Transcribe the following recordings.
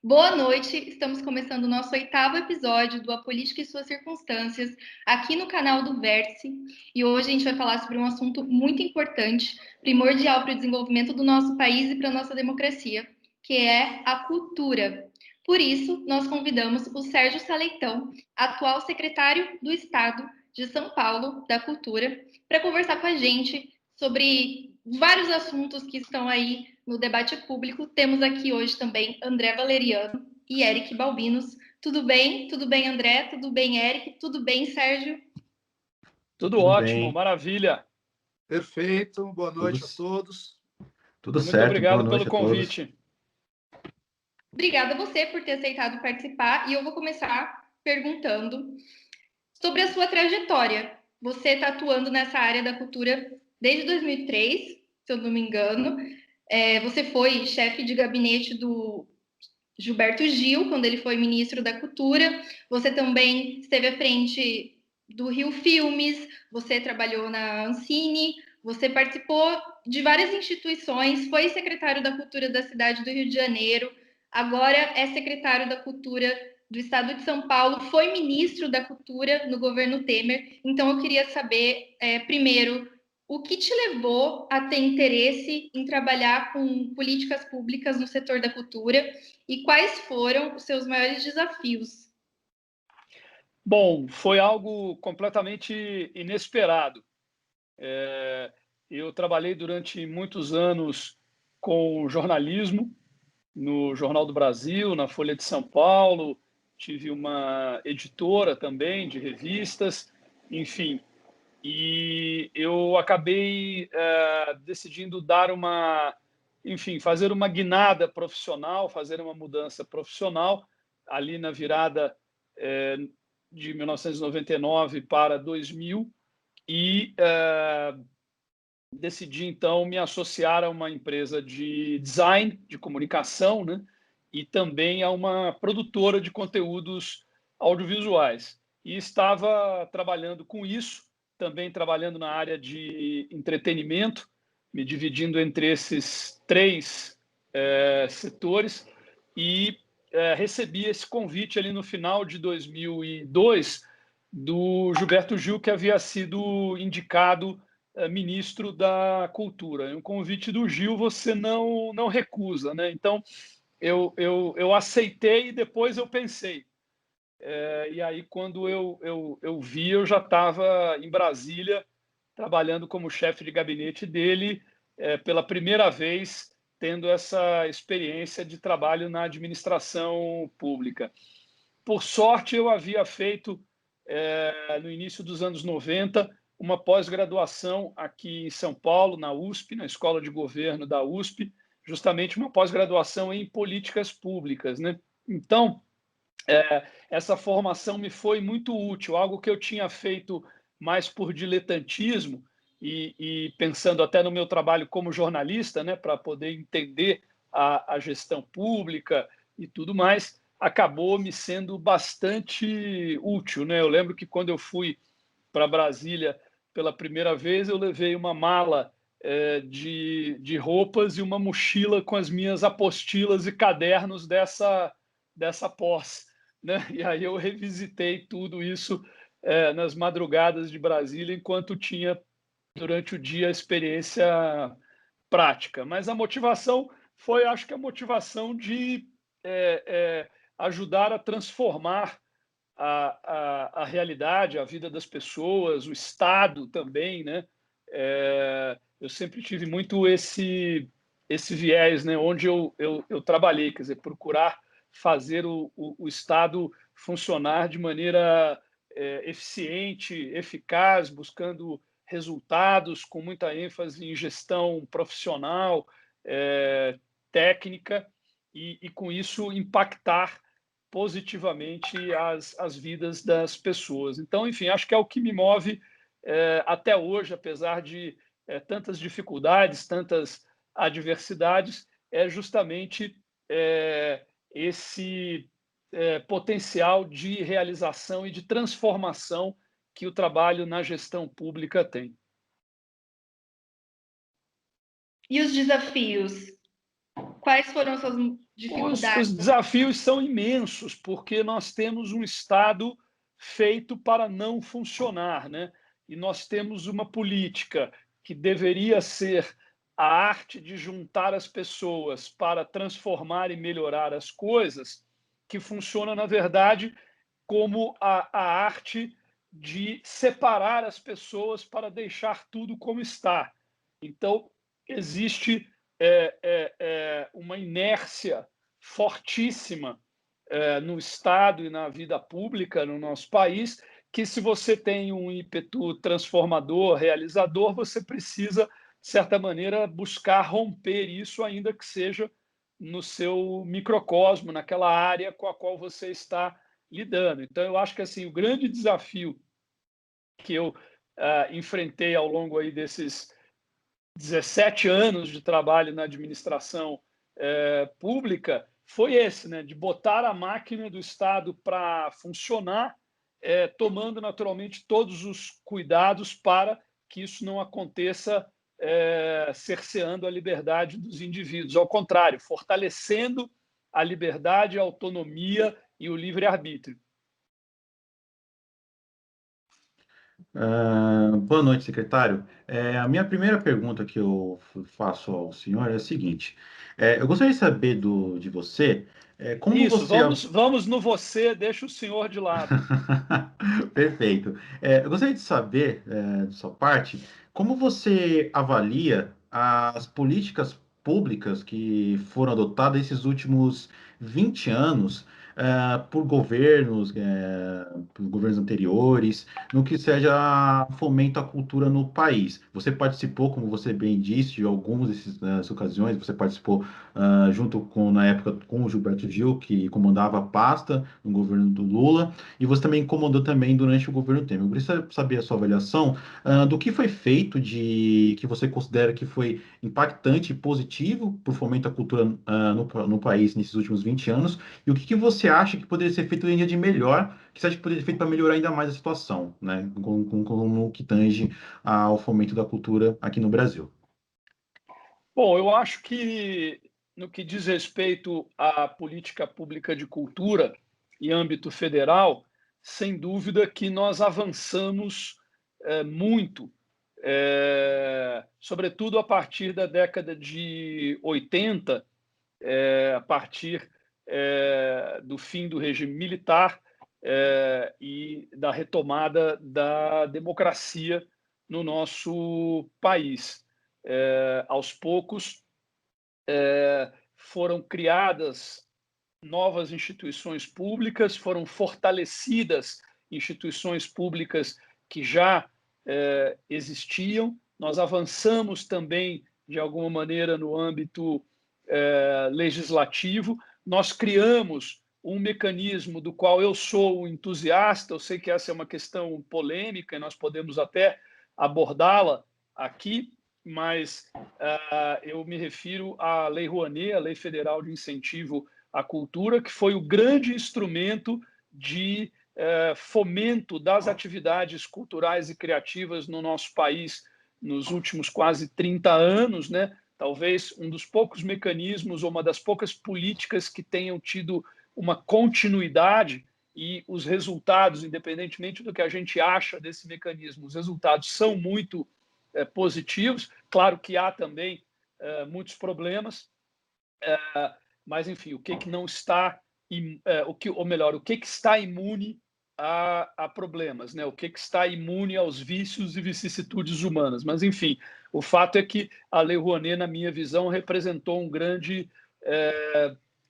Boa noite, estamos começando o nosso 8º episódio do A Política e Suas Circunstâncias, aqui no canal do Vértice. E hoje a gente vai falar sobre um assunto muito importante, primordial para o desenvolvimento do nosso país e para a nossa democracia, que é a cultura. Por isso, nós convidamos o Sérgio Saleitão, atual secretário do Estado de São Paulo da Cultura, para conversar com a gente sobre vários assuntos que estão aí no debate público. Temos aqui hoje também André Valeriano e Eric Balbinos. Tudo bem? Tudo bem, André? Tudo bem, Eric? Tudo bem, Sérgio? Tudo Tudo ótimo, bem. maravilha. Perfeito, boa noite a todos. Tudo Muito certo, obrigado boa noite pelo a todos. convite. Obrigada a você por ter aceitado participar. E eu vou começar perguntando sobre a sua trajetória. Você está atuando nessa área da cultura desde 2003, se eu não me engano. Você foi chefe de gabinete do Gilberto Gil, quando ele foi ministro da Cultura. Você também esteve à frente do Rio Filmes, você trabalhou na Ancine, você participou de várias instituições, foi secretário da Cultura da cidade do Rio de Janeiro, agora é secretário da Cultura do Estado de São Paulo, foi ministro da Cultura no governo Temer. Então eu queria saber, primeiro, o que te levou a ter interesse em trabalhar com políticas públicas no setor da cultura e quais foram os seus maiores desafios? Bom, foi algo completamente inesperado. Eu trabalhei durante muitos anos com jornalismo, no Jornal do Brasil, na Folha de São Paulo, tive uma editora também de revistas, enfim. E eu acabei decidindo dar fazer uma guinada profissional, fazer uma mudança profissional, ali na virada de 1999 para 2000, e decidi, então, me associar a uma empresa de design, de comunicação, né? E também a uma produtora de conteúdos audiovisuais. E estava trabalhando com isso, também trabalhando na área de entretenimento, me dividindo entre esses três setores, e recebi esse convite ali no final de 2002 do Gilberto Gil, que havia sido indicado ministro da Cultura. Um convite do Gil você não recusa, né? Então, eu aceitei e depois eu pensei. E aí, quando eu vi, eu já estava em Brasília, trabalhando como chefe de gabinete dele, pela primeira vez, tendo essa experiência de trabalho na administração pública. Por sorte, eu havia feito, no início dos anos 90, uma pós-graduação aqui em São Paulo, na USP, na Escola de Governo da USP, justamente uma pós-graduação em políticas públicas, né? Então, essa formação me foi muito útil, algo que eu tinha feito mais por diletantismo e pensando até no meu trabalho como jornalista, né, para poder entender a gestão pública e tudo mais, acabou me sendo bastante útil, né? Eu lembro que quando eu fui para Brasília pela primeira vez, eu levei uma mala de roupas e uma mochila com as minhas apostilas e cadernos dessa pós, né? E aí eu revisitei tudo isso nas madrugadas de Brasília, enquanto tinha, durante o dia, a experiência prática. Mas a motivação foi, acho que a motivação de ajudar a transformar a realidade, a vida das pessoas, o Estado também, né? Eu sempre tive muito esse viés, né? Onde eu trabalhei, quer dizer, procurar fazer o Estado funcionar de maneira eficiente, eficaz, buscando resultados, com muita ênfase em gestão profissional, técnica, e com isso impactar positivamente as vidas das pessoas. Então, enfim, acho que é o que me move até hoje, apesar de tantas dificuldades, tantas adversidades, é justamente esse potencial de realização e de transformação que o trabalho na gestão pública tem. E os desafios? Quais foram as suas dificuldades? Os desafios são imensos, porque nós temos um Estado feito para não funcionar, né? E nós temos uma política que deveria ser a arte de juntar as pessoas para transformar e melhorar as coisas, que funciona, na verdade, como a arte de separar as pessoas para deixar tudo como está. Então, existe uma inércia fortíssima no Estado e na vida pública no nosso país, que se você tem um ímpeto transformador, realizador, você precisa, de certa maneira, buscar romper isso, ainda que seja no seu microcosmo, naquela área com a qual você está lidando. Então, eu acho que assim, o grande desafio que eu enfrentei ao longo aí desses 17 anos de trabalho na administração pública foi esse, né, de botar a máquina do Estado para funcionar, tomando naturalmente todos os cuidados para que isso não aconteça cerceando a liberdade dos indivíduos. Ao contrário, fortalecendo a liberdade, a autonomia e o livre-arbítrio. Boa noite, secretário. A minha primeira pergunta que eu faço ao senhor é a seguinte: eu gostaria de saber de você como Isso, você. vamos no você, deixa o senhor de lado. Perfeito. Eu gostaria de saber, de sua parte, como você avalia as políticas públicas que foram adotadas esses últimos 20 anos, por governos anteriores, no que seja fomento à cultura no país. Você participou, como você bem disse, de algumas dessas ocasiões, você participou junto com, na época, com o Gilberto Gil, que comandava a pasta no governo do Lula, e você também incomodou também durante o governo Temer. Eu gostaria de saber a sua avaliação do que foi feito que você considera que foi impactante e positivo para o fomento à cultura no país nesses últimos 20 anos, e o que você acha que poderia ser feito ainda de melhor, que você acha que poderia ser feito para melhorar ainda mais a situação, né, com o que tange ao fomento da cultura aqui no Brasil. Bom, eu acho que no que diz respeito à política pública de cultura em âmbito federal, sem dúvida que nós avançamos muito, sobretudo a partir da década de 80, a partir do fim do regime militar e da retomada da democracia no nosso país. Aos poucos, foram criadas novas instituições públicas, foram fortalecidas instituições públicas que já existiam. Nós avançamos também, de alguma maneira, no âmbito legislativo. Nós criamos um mecanismo do qual eu sou um entusiasta. Eu sei que essa é uma questão polêmica e nós podemos até abordá-la aqui, mas eu me refiro à Lei Rouanet, a Lei Federal de Incentivo à Cultura, que foi o grande instrumento de fomento das atividades culturais e criativas no nosso país nos últimos quase 30 anos, né? Talvez um dos poucos mecanismos ou uma das poucas políticas que tenham tido uma continuidade, e os resultados, independentemente do que a gente acha desse mecanismo, os resultados são muito positivos. Claro que há também muitos problemas, mas, enfim, o que não está, o que está imune a problemas, né? O que está imune aos vícios e vicissitudes humanas. Mas, enfim, o fato é que a Lei Rouanet, na minha visão, representou um grande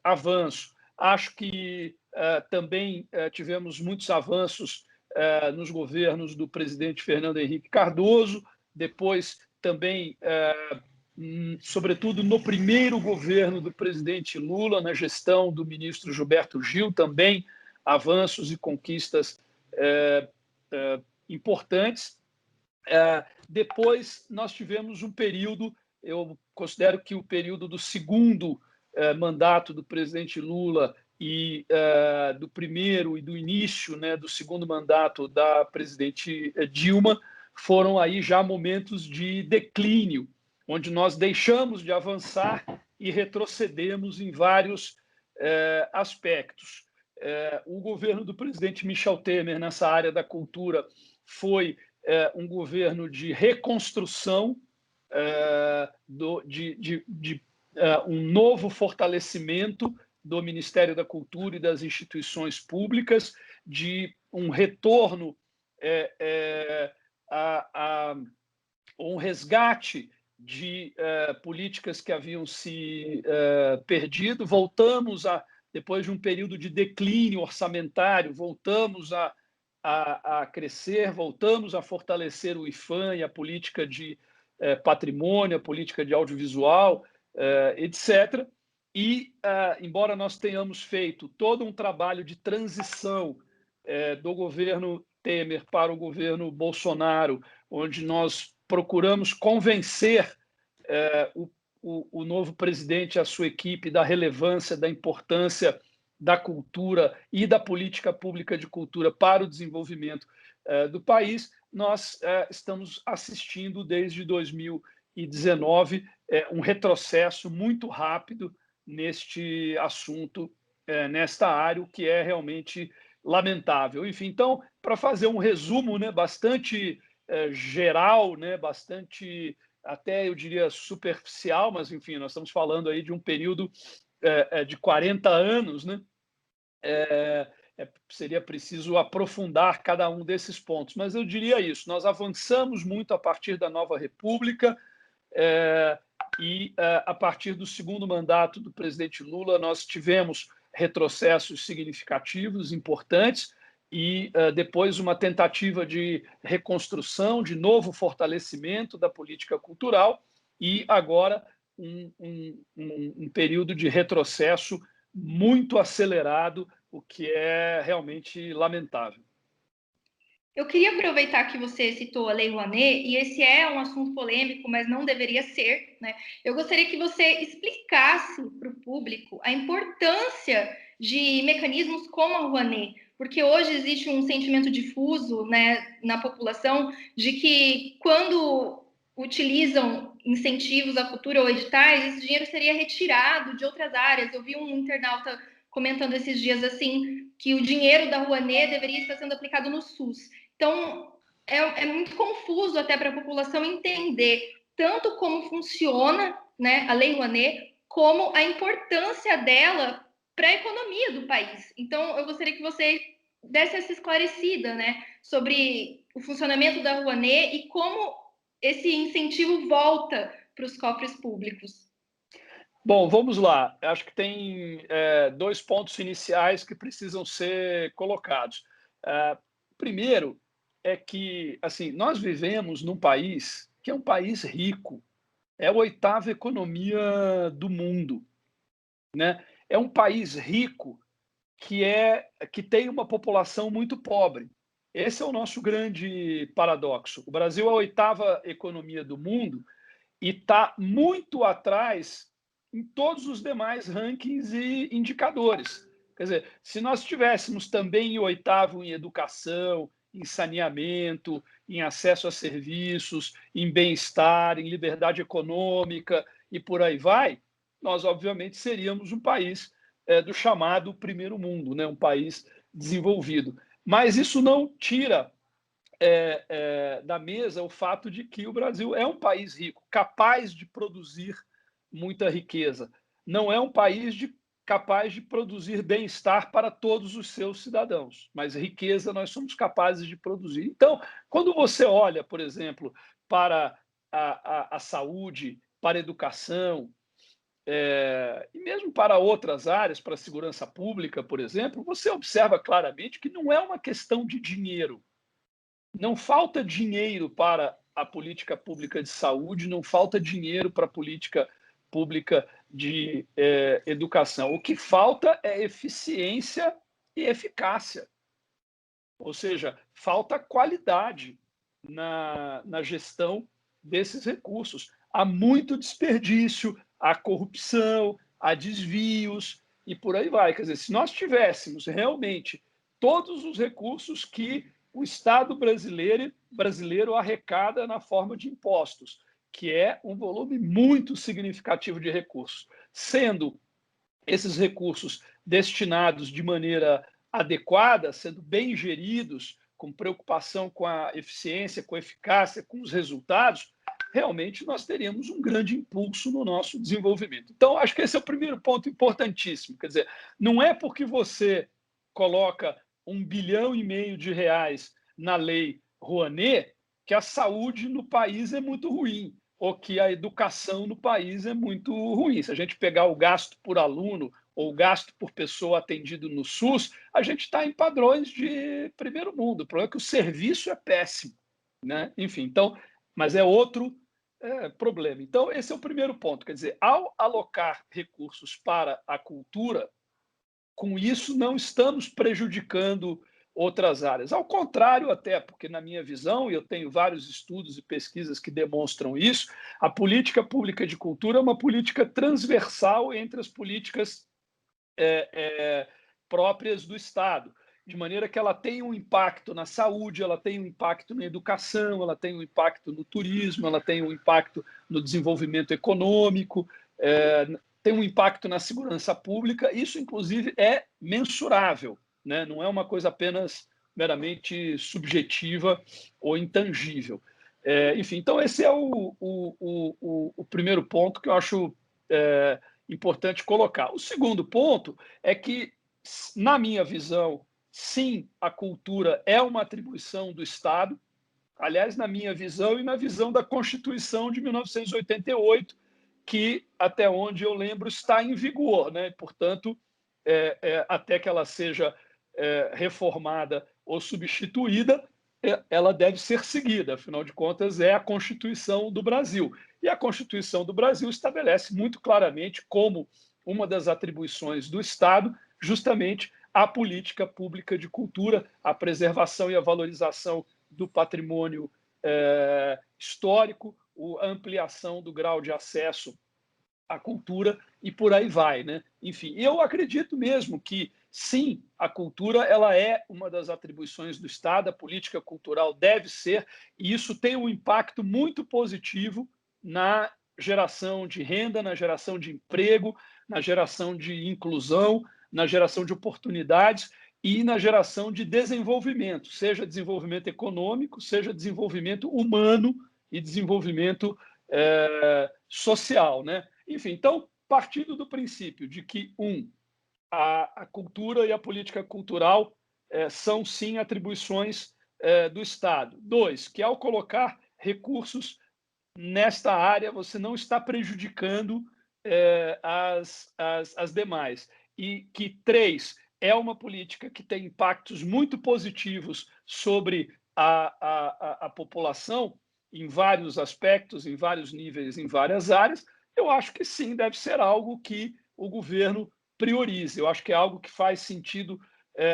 avanço. Acho que também tivemos muitos avanços nos governos do presidente Fernando Henrique Cardoso, depois também, sobretudo no primeiro governo do presidente Lula, na gestão do ministro Gilberto Gil, também avanços e conquistas importantes. Depois nós tivemos um período, eu considero que o período do segundo mandato do presidente Lula e do primeiro e do início, né, do segundo mandato da presidente Dilma, foram aí já momentos de declínio, onde nós deixamos de avançar e retrocedemos em vários aspectos. O governo do presidente Michel Temer, nessa área da cultura, foi um governo de reconstrução, um novo fortalecimento do Ministério da Cultura e das instituições públicas, de um retorno, um resgate de políticas que haviam se perdido. Voltamos depois de um período de declínio orçamentário, voltamos a crescer, voltamos a fortalecer o IPHAN e a política de patrimônio, a política de audiovisual, etc. E, embora nós tenhamos feito todo um trabalho de transição do governo Temer para o governo Bolsonaro, onde nós procuramos convencer o novo presidente e a sua equipe da relevância, da importância da cultura e da política pública de cultura para o desenvolvimento do país, nós estamos assistindo desde 2019 um retrocesso muito rápido neste assunto, nesta área, o que é realmente lamentável. Enfim, então, para fazer um resumo, né, bastante geral, né, bastante, até eu diria, superficial, mas, enfim, nós estamos falando aí de um período de 40 anos, né? Seria preciso aprofundar cada um desses pontos, mas eu diria isso: nós avançamos muito a partir da Nova República, e a partir do segundo mandato do presidente Lula nós tivemos retrocessos significativos, importantes, e depois uma tentativa de reconstrução, de novo fortalecimento da política cultural, e agora um período de retrocesso muito acelerado, o que é realmente lamentável. Eu queria aproveitar que você citou a Lei Rouanet, e esse é um assunto polêmico, mas não deveria ser, né? Eu gostaria que você explicasse para o público a importância de mecanismos como a Rouanet, porque hoje existe um sentimento difuso, né, na população de que quando utilizam incentivos à cultura ou editais, esse dinheiro seria retirado de outras áreas. Eu vi um internauta comentando esses dias assim que o dinheiro da Rouanet deveria estar sendo aplicado no SUS. Então, é muito confuso até para a população entender tanto como funciona, né, a Lei Rouanet, como a importância dela para a economia do país. Então, eu gostaria que você desse essa esclarecida, né, sobre o funcionamento da Rouanet e como esse incentivo volta para os cofres públicos. Bom, vamos lá. Acho que tem dois pontos iniciais que precisam ser colocados. Primeiro é que, assim, nós vivemos num país que é um país rico, é a 8ª economia do mundo, né? É um país rico que tem uma população muito pobre. Esse é o nosso grande paradoxo. O Brasil é a 8ª economia do mundo e está muito atrás em todos os demais rankings e indicadores. Quer dizer, se nós estivéssemos também em 8º em educação, em saneamento, em acesso a serviços, em bem-estar, em liberdade econômica e por aí vai, nós, obviamente, seríamos um país do chamado primeiro mundo, né? Um país desenvolvido. Mas isso não tira da mesa o fato de que o Brasil é um país rico, capaz de produzir muita riqueza. Não é um país capaz de produzir bem-estar para todos os seus cidadãos, mas riqueza nós somos capazes de produzir. Então, quando você olha, por exemplo, para a saúde, para a educação, e mesmo para outras áreas, para a segurança pública, por exemplo, você observa claramente que não é uma questão de dinheiro. Não falta dinheiro para a política pública de saúde, não falta dinheiro para a política pública de educação. O que falta é eficiência e eficácia. Ou seja, falta qualidade na gestão desses recursos. Há muito desperdício, há corrupção, há desvios e por aí vai. Quer dizer, se nós tivéssemos realmente todos os recursos que o Estado brasileiro arrecada na forma de impostos, que é um volume muito significativo de recursos, sendo esses recursos destinados de maneira adequada, sendo bem geridos, com preocupação com a eficiência, com a eficácia, com os resultados, realmente nós teríamos um grande impulso no nosso desenvolvimento. Então, acho que esse é o primeiro ponto importantíssimo. Quer dizer, não é porque você coloca R$1,5 bilhão de reais na lei Rouanet que a saúde no país é muito ruim, ou que a educação no país é muito ruim. Se a gente pegar o gasto por aluno ou o gasto por pessoa atendido no SUS, a gente está em padrões de primeiro mundo. O problema é que o serviço é péssimo, né? Enfim, então, mas é outro problema. Então, esse é o primeiro ponto. Quer dizer, ao alocar recursos para a cultura, com isso não estamos prejudicando outras áreas. Ao contrário, até, porque na minha visão, e eu tenho vários estudos e pesquisas que demonstram isso, a política pública de cultura é uma política transversal entre as políticas próprias do Estado, de maneira que ela tem um impacto na saúde, ela tem um impacto na educação, ela tem um impacto no turismo, ela tem um impacto no desenvolvimento econômico, tem um impacto na segurança pública. Isso, inclusive, é mensurável, né? Não é uma coisa apenas meramente subjetiva ou intangível. Enfim, então esse é o primeiro ponto que eu acho importante colocar. O segundo ponto é que, na minha visão, sim, a cultura é uma atribuição do Estado. Aliás, na minha visão e na visão da Constituição de 1988, que, até onde eu lembro, está em vigor, né? Portanto, até que ela seja reformada ou substituída, ela deve ser seguida. Afinal de contas, é a Constituição do Brasil. E a Constituição do Brasil estabelece muito claramente como uma das atribuições do Estado justamente a política pública de cultura, a preservação e a valorização do patrimônio histórico, a ampliação do grau de acesso à cultura e por aí vai, né? Enfim, eu acredito mesmo que sim, a cultura ela é uma das atribuições do Estado, a política cultural deve ser, e isso tem um impacto muito positivo na geração de renda, na geração de emprego, na geração de inclusão, na geração de oportunidades e na geração de desenvolvimento, seja desenvolvimento econômico, seja desenvolvimento humano e desenvolvimento social, né? Enfim, então, partindo do princípio de que, a cultura e a política cultural são, sim, atribuições do Estado. 2, que ao colocar recursos nesta área, você não está prejudicando as demais. E que, 3, é uma política que tem impactos muito positivos sobre a população, em vários aspectos, em vários níveis, em várias áreas. Eu acho que sim, deve ser algo que o governo priorize. Eu acho que é algo que faz sentido,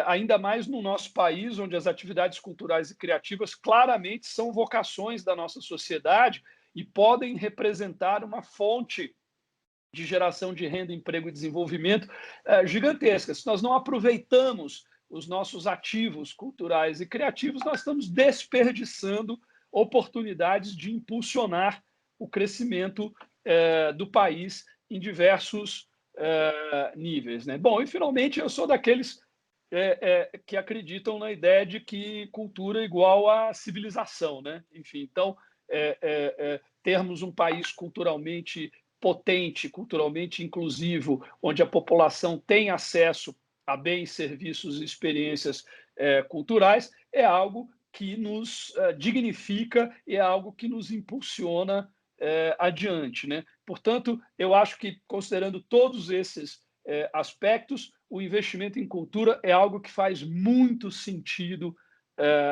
ainda mais no nosso país, onde as atividades culturais e criativas claramente são vocações da nossa sociedade e podem representar uma fonte de geração de renda, emprego e desenvolvimento gigantesca. Se nós não aproveitamos os nossos ativos culturais e criativos, nós estamos desperdiçando oportunidades de impulsionar o crescimento do país em diversos níveis, né? Bom, e finalmente eu sou daqueles que acreditam na ideia de que cultura é igual a civilização, né? Enfim, então termos um país culturalmente potente, culturalmente inclusivo, onde a população tem acesso a bens, serviços e experiências culturais, é algo que nos dignifica e é algo que nos impulsiona adiante, né? Portanto, eu acho que, considerando todos esses aspectos, o investimento em cultura é algo que faz muito sentido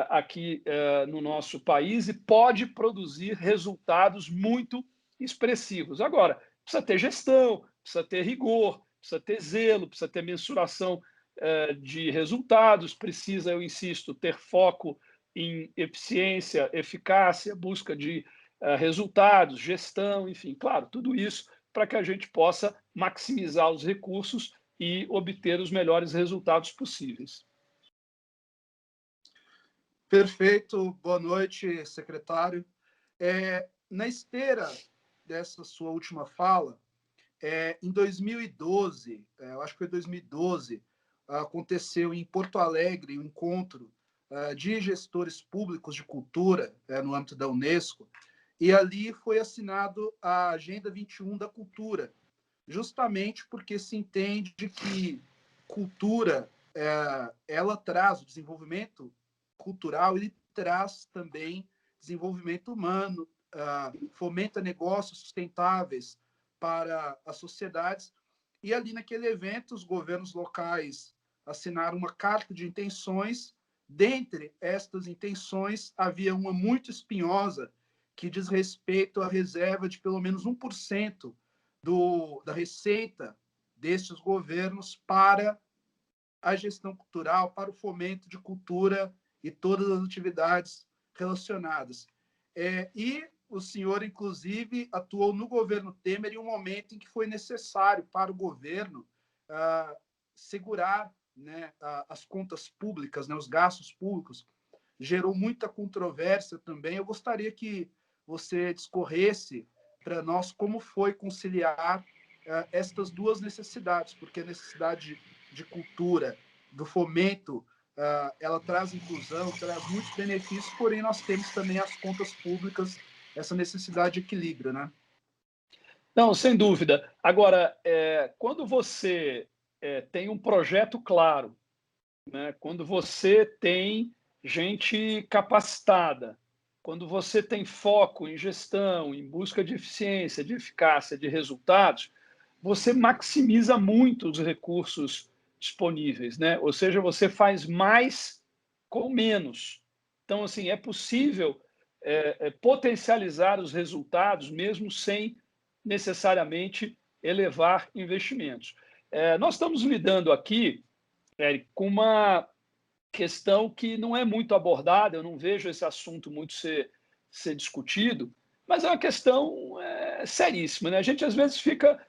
aqui no nosso país e pode produzir resultados muito expressivos. Agora, precisa ter gestão, precisa ter rigor, precisa ter zelo, precisa ter mensuração de resultados, precisa, eu insisto, ter foco em eficiência, eficácia, busca de resultados, gestão, enfim, claro, tudo isso para que a gente possa maximizar os recursos e obter os melhores resultados possíveis. Perfeito. Boa noite, secretário. Na esteira dessa sua última fala, Em 2012, eu acho que foi 2012, aconteceu em Porto Alegre um encontro de gestores públicos de cultura no âmbito da Unesco, e ali foi assinado a Agenda 21 da Cultura, justamente porque se entende que cultura, ela traz o desenvolvimento cultural, ele traz também desenvolvimento humano, fomenta negócios sustentáveis para as sociedades. E ali naquele evento, os governos locais assinaram uma carta de intenções. Dentre estas intenções, havia uma muito espinhosa, que diz respeito à reserva de pelo menos 1% da receita destes governos para a gestão cultural, para o fomento de cultura e todas as atividades relacionadas. E o senhor, inclusive, atuou no governo Temer em um momento em que foi necessário para o governo segurar, né, as contas públicas, né, os gastos públicos. Gerou muita controvérsia também. Eu gostaria que você discorresse para nós como foi conciliar estas duas necessidades, porque a necessidade de cultura, do fomento, ela traz inclusão, traz muitos benefícios, porém nós temos também as contas públicas, essa necessidade de equilíbrio, né? Não, sem dúvida. Agora, quando você tem um projeto claro, né, quando você tem gente capacitada, quando você tem foco em gestão, em busca de eficiência, de eficácia, de resultados, você maximiza muito os recursos disponíveis, né? Ou seja, você faz mais com menos. Então, assim, é possível potencializar os resultados mesmo sem necessariamente elevar investimentos. Nós estamos lidando aqui, Eric, com uma questão que não é muito abordada, eu não vejo esse assunto muito ser discutido, mas é uma questão seríssima, né? A gente às vezes fica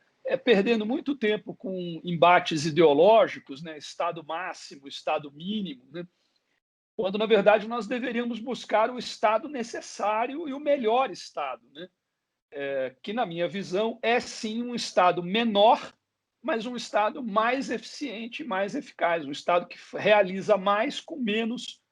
perdendo muito tempo com embates ideológicos, né? Estado máximo, Estado mínimo, né? Quando na verdade nós deveríamos buscar o Estado necessário e o melhor Estado, né? Que na minha visão é sim um Estado menor, mas um Estado mais eficiente, mais eficaz, um Estado que realiza mais com menos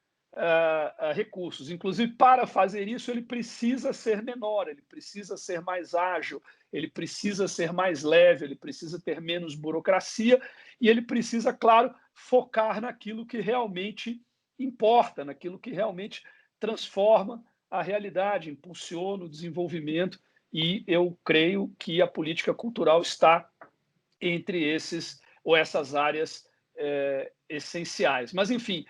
recursos. Inclusive, para fazer isso, ele precisa ser menor, ele precisa ser mais ágil, ele precisa ser mais leve, ele precisa ter menos burocracia e ele precisa, claro, focar naquilo que realmente importa, naquilo que realmente transforma a realidade, impulsiona o desenvolvimento, e eu creio que a política cultural está entre esses ou essas áreas essenciais. Mas, enfim,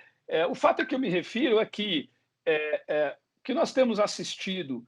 o fato a que eu me refiro é que que nós temos assistido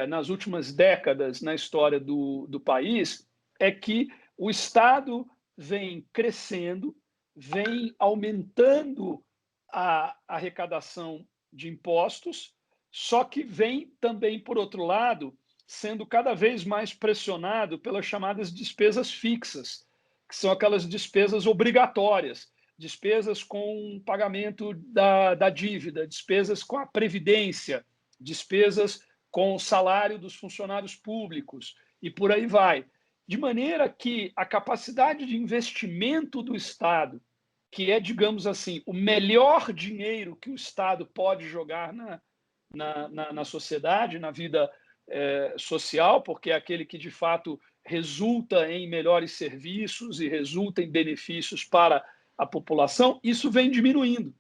nas últimas décadas na história do país é que o Estado vem crescendo, vem aumentando a arrecadação de impostos, só que vem também, por outro lado, sendo cada vez mais pressionado pelas chamadas despesas fixas, que são aquelas despesas obrigatórias, despesas com pagamento da dívida, despesas com a previdência, despesas com o salário dos funcionários públicos e por aí vai. De maneira que a capacidade de investimento do Estado, que é, digamos assim, o melhor dinheiro que o Estado pode jogar na sociedade, na vida social, porque é aquele que, de fato, resulta em melhores serviços e resulta em benefícios para a população, isso vem diminuindo.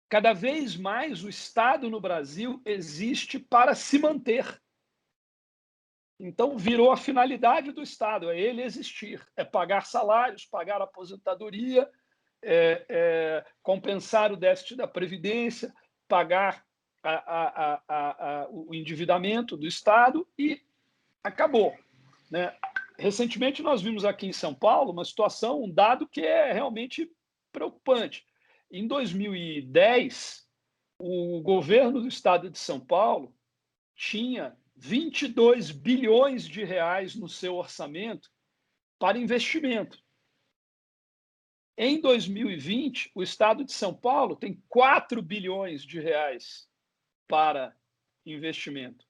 Cada vez mais o Estado no Brasil existe para se manter. Então, virou a finalidade do Estado, é ele existir, é pagar salários, pagar aposentadoria, compensar o déficit da Previdência, pagar o endividamento do Estado e acabou, né? Recentemente, nós vimos aqui em São Paulo uma situação, um dado que é realmente preocupante. Em 2010, o governo do Estado de São Paulo tinha 22 bilhões de reais no seu orçamento para investimento. Em 2020, o Estado de São Paulo tem 4 bilhões de reais para investimento.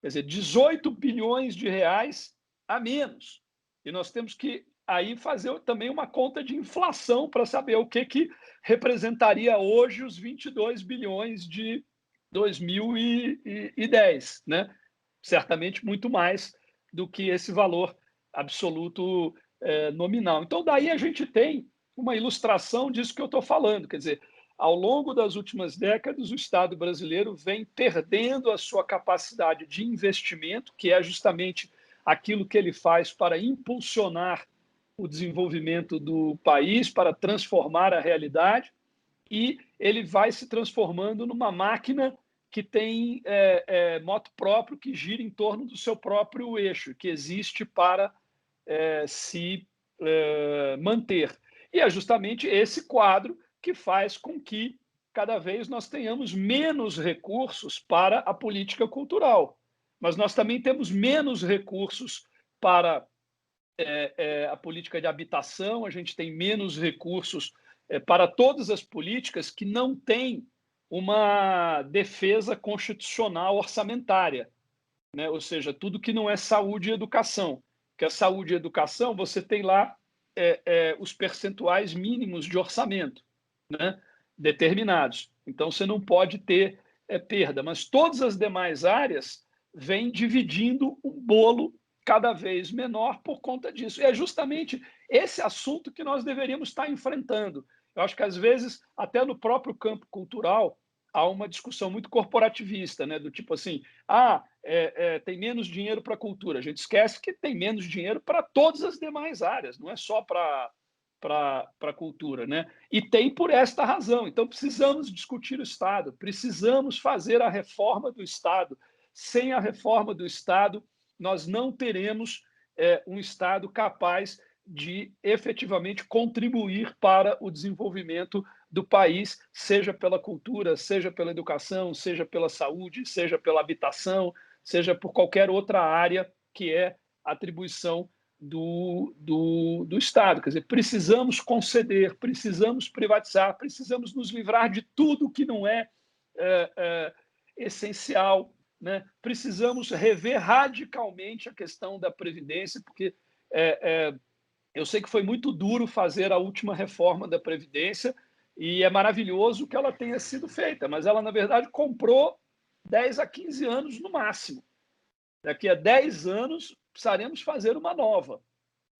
Quer dizer, 18 bilhões de reais a menos. E nós temos que aí fazer também uma conta de inflação para saber o que representaria hoje os 22 bilhões de 2010, né? Certamente muito mais do que esse valor absoluto nominal. Então, daí a gente tem uma ilustração disso que eu estou falando. Quer dizer, ao longo das últimas décadas, o Estado brasileiro vem perdendo a sua capacidade de investimento, que é justamente aquilo que ele faz para impulsionar o desenvolvimento do país, para transformar a realidade, e ele vai se transformando numa máquina que tem moto próprio, que gira em torno do seu próprio eixo, que existe para se manter. E é justamente esse quadro que faz com que cada vez nós tenhamos menos recursos para a política cultural. Mas nós também temos menos recursos para a política de habitação, a gente tem menos recursos para todas as políticas que não têm uma defesa constitucional orçamentária, né? Ou seja, tudo que não é saúde e educação. Porque a saúde e educação, você tem lá os percentuais mínimos de orçamento, né, determinados. Então, você não pode ter perda. Mas todas as demais áreas vêm dividindo um bolo cada vez menor por conta disso. E é justamente esse assunto que nós deveríamos estar enfrentando. Eu acho que, às vezes, até no próprio campo cultural, há uma discussão muito corporativista, né, do tipo assim, tem menos dinheiro para a cultura. A gente esquece que tem menos dinheiro para todas as demais áreas, não é só para a cultura, né? E tem por esta razão. Então, precisamos discutir o Estado, precisamos fazer a reforma do Estado. Sem a reforma do Estado, nós não teremos um Estado capaz de efetivamente contribuir para o desenvolvimento do país, seja pela cultura, seja pela educação, seja pela saúde, seja pela habitação, seja por qualquer outra área que é atribuição do Estado. Quer dizer, precisamos conceder, precisamos privatizar, precisamos nos livrar de tudo que não é essencial, né? Precisamos rever radicalmente a questão da Previdência, porque eu sei que foi muito duro fazer a última reforma da Previdência e é maravilhoso que ela tenha sido feita, mas ela, na verdade, comprou 10 a 15 anos no máximo. Daqui a 10 anos, precisaremos fazer uma nova,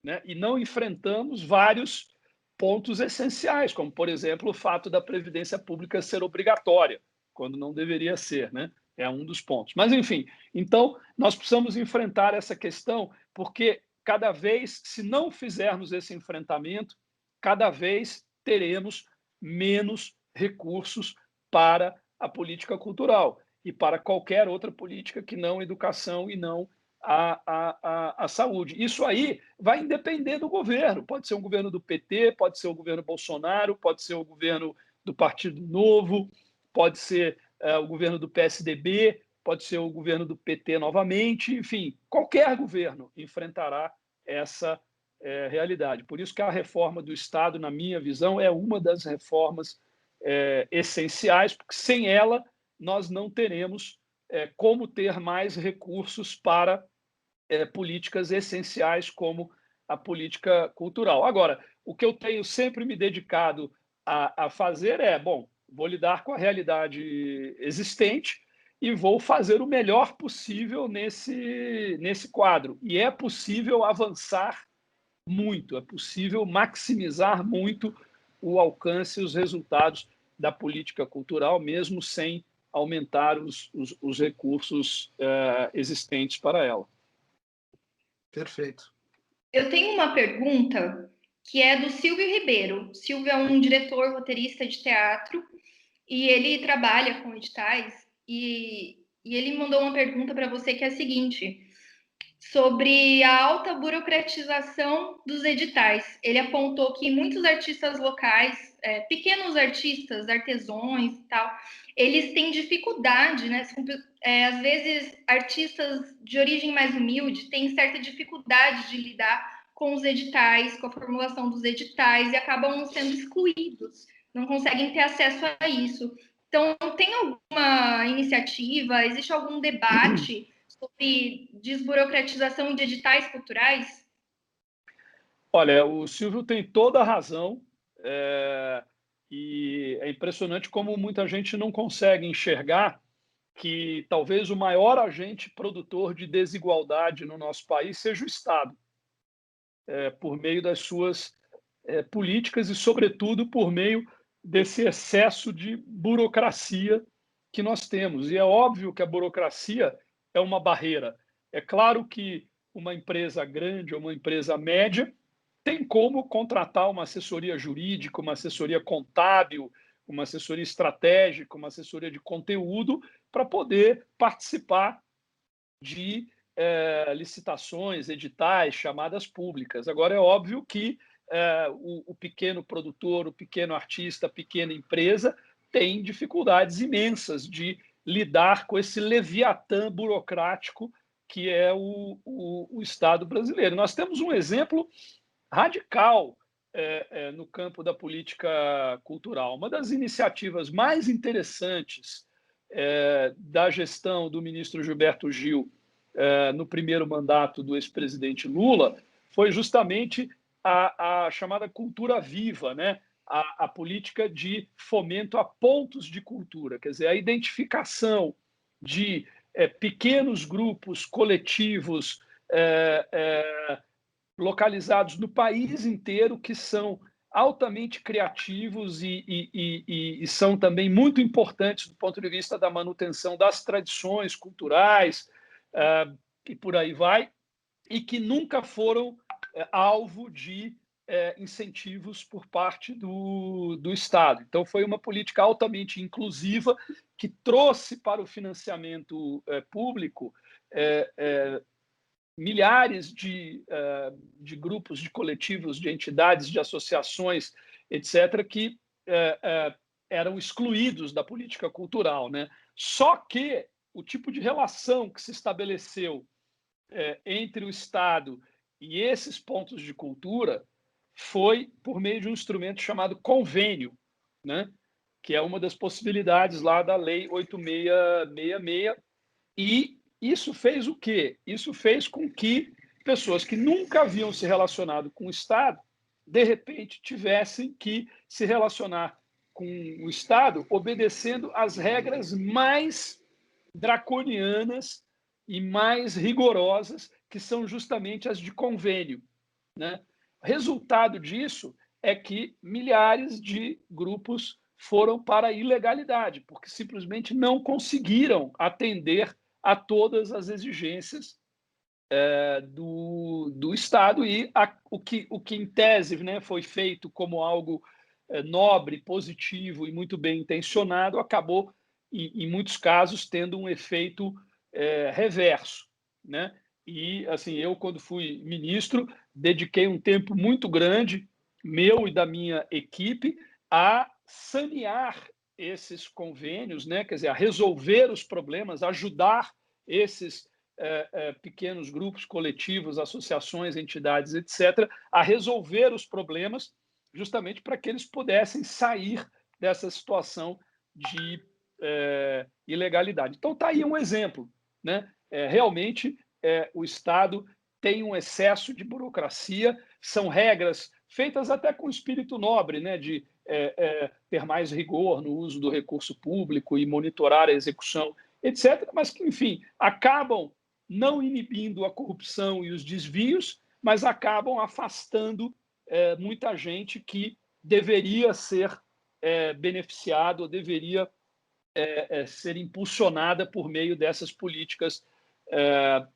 né? E não enfrentamos vários pontos essenciais, como, por exemplo, o fato da Previdência Pública ser obrigatória, quando não deveria ser, né? É um dos pontos. Mas, enfim, então, nós precisamos enfrentar essa questão, porque cada vez, se não fizermos esse enfrentamento, cada vez teremos menos recursos para a política cultural e para qualquer outra política que não educação e não a saúde. Isso aí vai depender do governo. Pode ser um governo do PT, pode ser o governo Bolsonaro, pode ser o governo do Partido Novo, pode ser o governo do PSDB, pode ser o governo do PT novamente, enfim, qualquer governo enfrentará essa realidade. Por isso que a reforma do Estado, na minha visão, é uma das reformas essenciais, porque sem ela nós não teremos como ter mais recursos para políticas essenciais como a política cultural. Agora, o que eu tenho sempre me dedicado a fazer vou lidar com a realidade existente e vou fazer o melhor possível nesse quadro. E é possível avançar muito, é possível maximizar muito o alcance e os resultados da política cultural, mesmo sem aumentar os recursos existentes para ela. Perfeito. Eu tenho uma pergunta que é do Silvio Ribeiro. O Silvio é um diretor roteirista de teatro e ele trabalha com editais e ele mandou uma pergunta para você que é a seguinte: sobre a alta burocratização dos editais. Ele apontou que muitos artistas locais, pequenos artistas, artesãos e tal, eles têm dificuldade, né? Às vezes, artistas de origem mais humilde têm certa dificuldade de lidar com os editais, com a formulação dos editais, e acabam sendo excluídos, não conseguem ter acesso a isso. Então, tem alguma iniciativa, existe algum debate sobre desburocratização de editais culturais? Olha, o Silvio tem toda a razão, e é impressionante como muita gente não consegue enxergar que talvez o maior agente produtor de desigualdade no nosso país seja o Estado, por meio das suas políticas e, sobretudo, por meio desse excesso de burocracia que nós temos. E é óbvio que a burocracia é uma barreira. É claro que uma empresa grande ou uma empresa média tem como contratar uma assessoria jurídica, uma assessoria contábil, uma assessoria estratégica, uma assessoria de conteúdo para poder participar de licitações, editais, chamadas públicas. Agora, é óbvio que o pequeno produtor, o pequeno artista, a pequena empresa tem dificuldades imensas de lidar com esse leviatã burocrático que é o Estado brasileiro. Nós temos um exemplo radical no campo da política cultural. Uma das iniciativas mais interessantes da gestão do ministro Gilberto Gil no primeiro mandato do ex-presidente Lula foi justamente a chamada cultura viva, né? A política de fomento a pontos de cultura, quer dizer, a identificação de pequenos grupos coletivos localizados no país inteiro que são altamente criativos e são também muito importantes do ponto de vista da manutenção das tradições culturais e por aí vai, e que nunca foram alvo de incentivos por parte do Estado. Então, foi uma política altamente inclusiva que trouxe para o financiamento público milhares de grupos, de coletivos, de entidades, de associações, etc., que eram excluídos da política cultural, né? Só que o tipo de relação que se estabeleceu entre o Estado e esses pontos de cultura foi por meio de um instrumento chamado convênio, né? Que é uma das possibilidades lá da Lei 8666, e isso fez o quê? Isso fez com que pessoas que nunca haviam se relacionado com o Estado, de repente, tivessem que se relacionar com o Estado obedecendo às regras mais draconianas e mais rigorosas, que são justamente as de convênio, né? Resultado disso é que milhares de grupos foram para a ilegalidade, porque simplesmente não conseguiram atender a todas as exigências do Estado, e o que em tese, né, foi feito como algo nobre, positivo e muito bem intencionado, acabou, em muitos casos, tendo um efeito reverso, né? E, assim, eu, quando fui ministro, dediquei um tempo muito grande, meu e da minha equipe, a sanear esses convênios, né? Quer dizer, a resolver os problemas, ajudar esses pequenos grupos, coletivos, associações, entidades, etc., a resolver os problemas, justamente para que eles pudessem sair dessa situação de ilegalidade. Então, está aí um exemplo, né? Realmente, o Estado tem um excesso de burocracia, são regras feitas até com espírito nobre, né? De ter mais rigor no uso do recurso público e monitorar a execução, etc., mas que, enfim, acabam não inibindo a corrupção e os desvios, mas acabam afastando muita gente que deveria ser beneficiada ou deveria ser impulsionada por meio dessas políticas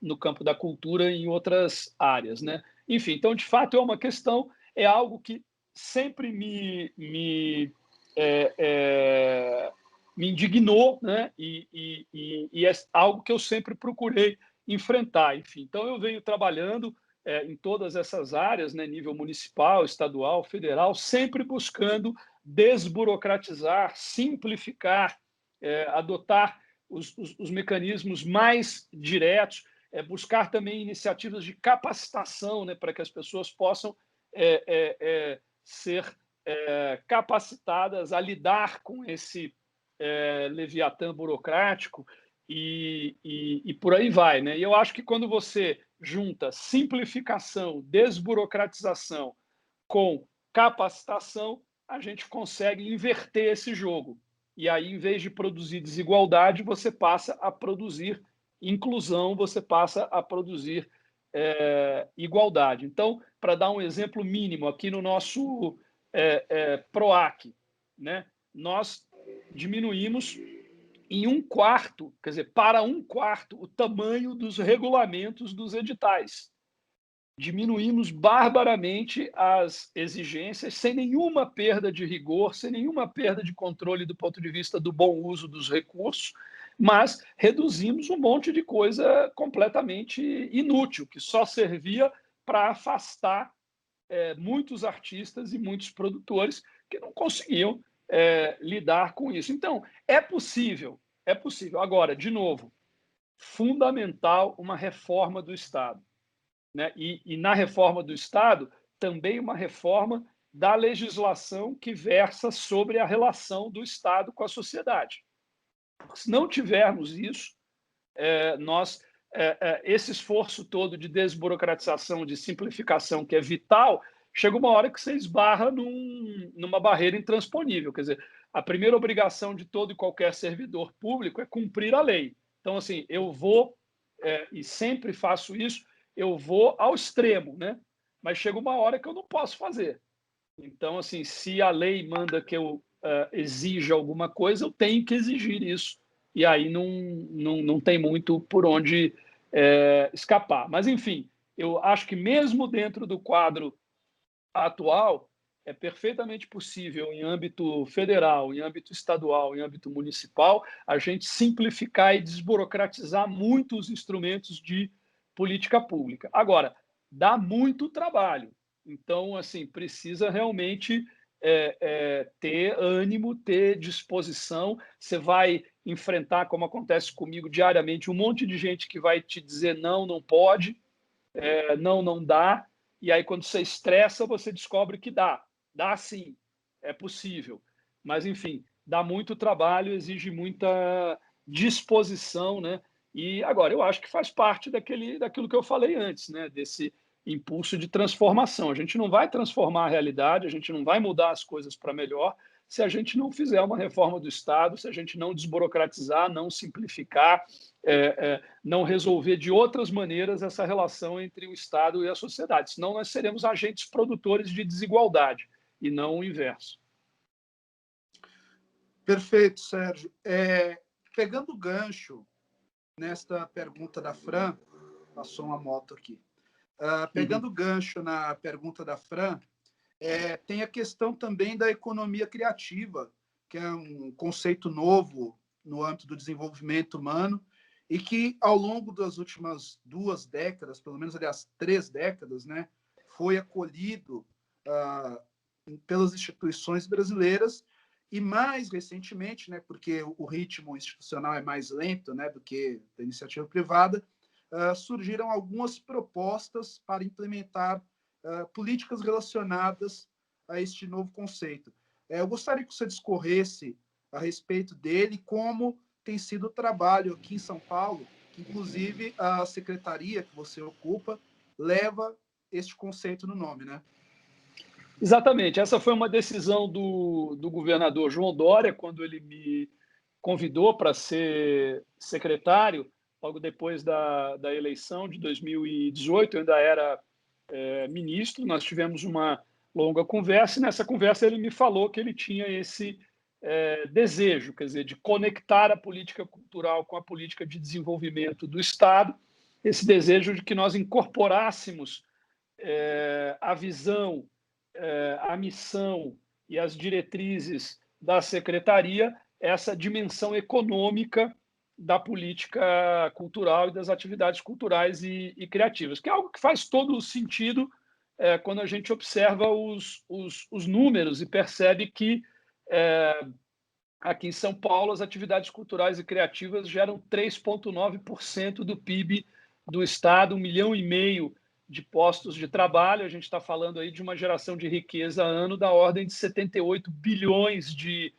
no campo da cultura e em outras áreas, né? Enfim, então, de fato, é uma questão, é algo que sempre me indignou, né? E é algo que eu sempre procurei enfrentar. Enfim, então eu venho trabalhando em todas essas áreas, né? Nível municipal, estadual, federal, sempre buscando desburocratizar, simplificar, adotar os mecanismos mais diretos, buscar também iniciativas de capacitação, né? Para que as pessoas possam ser capacitadas a lidar com esse leviatã burocrático e por aí vai, né? E eu acho que quando você junta simplificação, desburocratização com capacitação, a gente consegue inverter esse jogo. E aí, em vez de produzir desigualdade, você passa a produzir inclusão, você passa a produzir igualdade. Então, para dar um exemplo mínimo, aqui no nosso PROAC, né, nós diminuímos em 1/4, quer dizer, para 1/4, o tamanho dos regulamentos dos editais. Diminuímos barbaramente as exigências, sem nenhuma perda de rigor, sem nenhuma perda de controle do ponto de vista do bom uso dos recursos, mas reduzimos um monte de coisa completamente inútil, que só servia para afastar muitos artistas e muitos produtores que não conseguiam lidar com isso. Então, é possível, é possível. Agora, de novo, fundamental uma reforma do Estado. Né? E na reforma do Estado, também uma reforma da legislação que versa sobre a relação do Estado com a sociedade. Se não tivermos isso, esse esforço todo de desburocratização, de simplificação, que é vital, chega uma hora que você esbarra numa barreira intransponível. Quer dizer, a primeira obrigação de todo e qualquer servidor público é cumprir a lei. Então, assim, eu vou, e sempre faço isso, eu vou ao extremo, né? Mas chega uma hora que eu não posso fazer. Então, assim, se a lei manda que eu exija alguma coisa, eu tenho que exigir isso. E aí não tem muito por onde escapar. Mas, enfim, eu acho que mesmo dentro do quadro atual, é perfeitamente possível, em âmbito federal, em âmbito estadual, em âmbito municipal, a gente simplificar e desburocratizar muito os instrumentos de política pública. Agora, dá muito trabalho. Então, assim, precisa realmente ter ânimo, ter disposição. Você vai enfrentar, como acontece comigo diariamente, um monte de gente que vai te dizer não, não pode, não dá. E aí, quando você estressa, você descobre que dá. Dá sim, é possível. Mas, enfim, dá muito trabalho, exige muita disposição, né? E agora, eu acho que faz parte daquilo que eu falei antes, né? Desse impulso de transformação. A gente não vai transformar a realidade, a gente não vai mudar as coisas para melhor se a gente não fizer uma reforma do Estado, se a gente não desburocratizar, não simplificar, não resolver de outras maneiras essa relação entre o Estado e a sociedade. Senão nós seremos agentes produtores de desigualdade e não o inverso. Perfeito, Sérgio. Pegando o gancho nesta pergunta da Fran, passou uma moto aqui. Pegando o gancho na pergunta da Fran, tem a questão também da economia criativa, que é um conceito novo no âmbito do desenvolvimento humano e que, ao longo das últimas 2 décadas, pelo menos, aliás, 3 décadas, né, foi acolhido pelas instituições brasileiras e, mais recentemente, né, porque o ritmo institucional é mais lento, né, do que da iniciativa privada, surgiram algumas propostas para implementar políticas relacionadas a este novo conceito. Eu gostaria que você discorresse a respeito dele, como tem sido o trabalho aqui em São Paulo, que, inclusive, a secretaria que você ocupa leva este conceito no nome, né? Exatamente. Essa foi uma decisão do governador João Dória, quando ele me convidou para ser secretário, logo depois da eleição de 2018. Eu ainda era ministro. Nós tivemos uma longa conversa, e nessa conversa ele me falou que ele tinha esse desejo, quer dizer, de conectar a política cultural com a política de desenvolvimento do Estado, esse desejo de que nós incorporássemos a visão, a missão e as diretrizes da secretaria, essa dimensão econômica da política cultural e das atividades culturais e criativas, que é algo que faz todo o sentido quando a gente observa os números e percebe que aqui em São Paulo as atividades culturais e criativas geram 3,9% do PIB do Estado, 1,5 milhão de postos de trabalho. A gente está falando aí de uma geração de riqueza ano da ordem de 78 bilhões de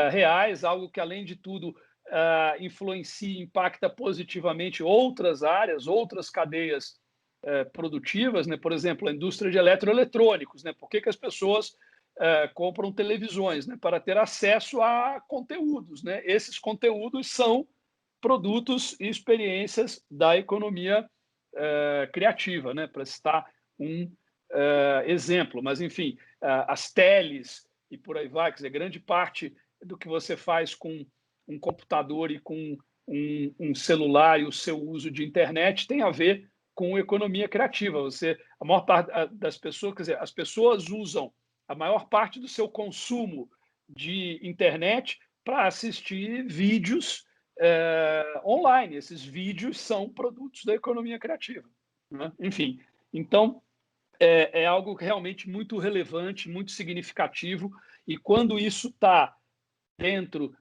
reais, algo que, além de tudo, influencia e impacta positivamente outras áreas, outras cadeias produtivas, né? Por exemplo, a indústria de eletroeletrônicos, né? Por que as pessoas compram televisões? Né? Para ter acesso a conteúdos, né? Esses conteúdos são produtos e experiências da economia criativa, né? Para citar um exemplo. Mas, enfim, as teles e por aí vai, quer dizer, grande parte do que você faz com um computador e com um celular e o seu uso de internet tem a ver com economia criativa. A maior parte das pessoas, quer dizer, as pessoas usam a maior parte do seu consumo de internet para assistir vídeos online. Esses vídeos são produtos da economia criativa, né? Enfim, então é algo realmente muito relevante, muito significativo, e quando isso está dentro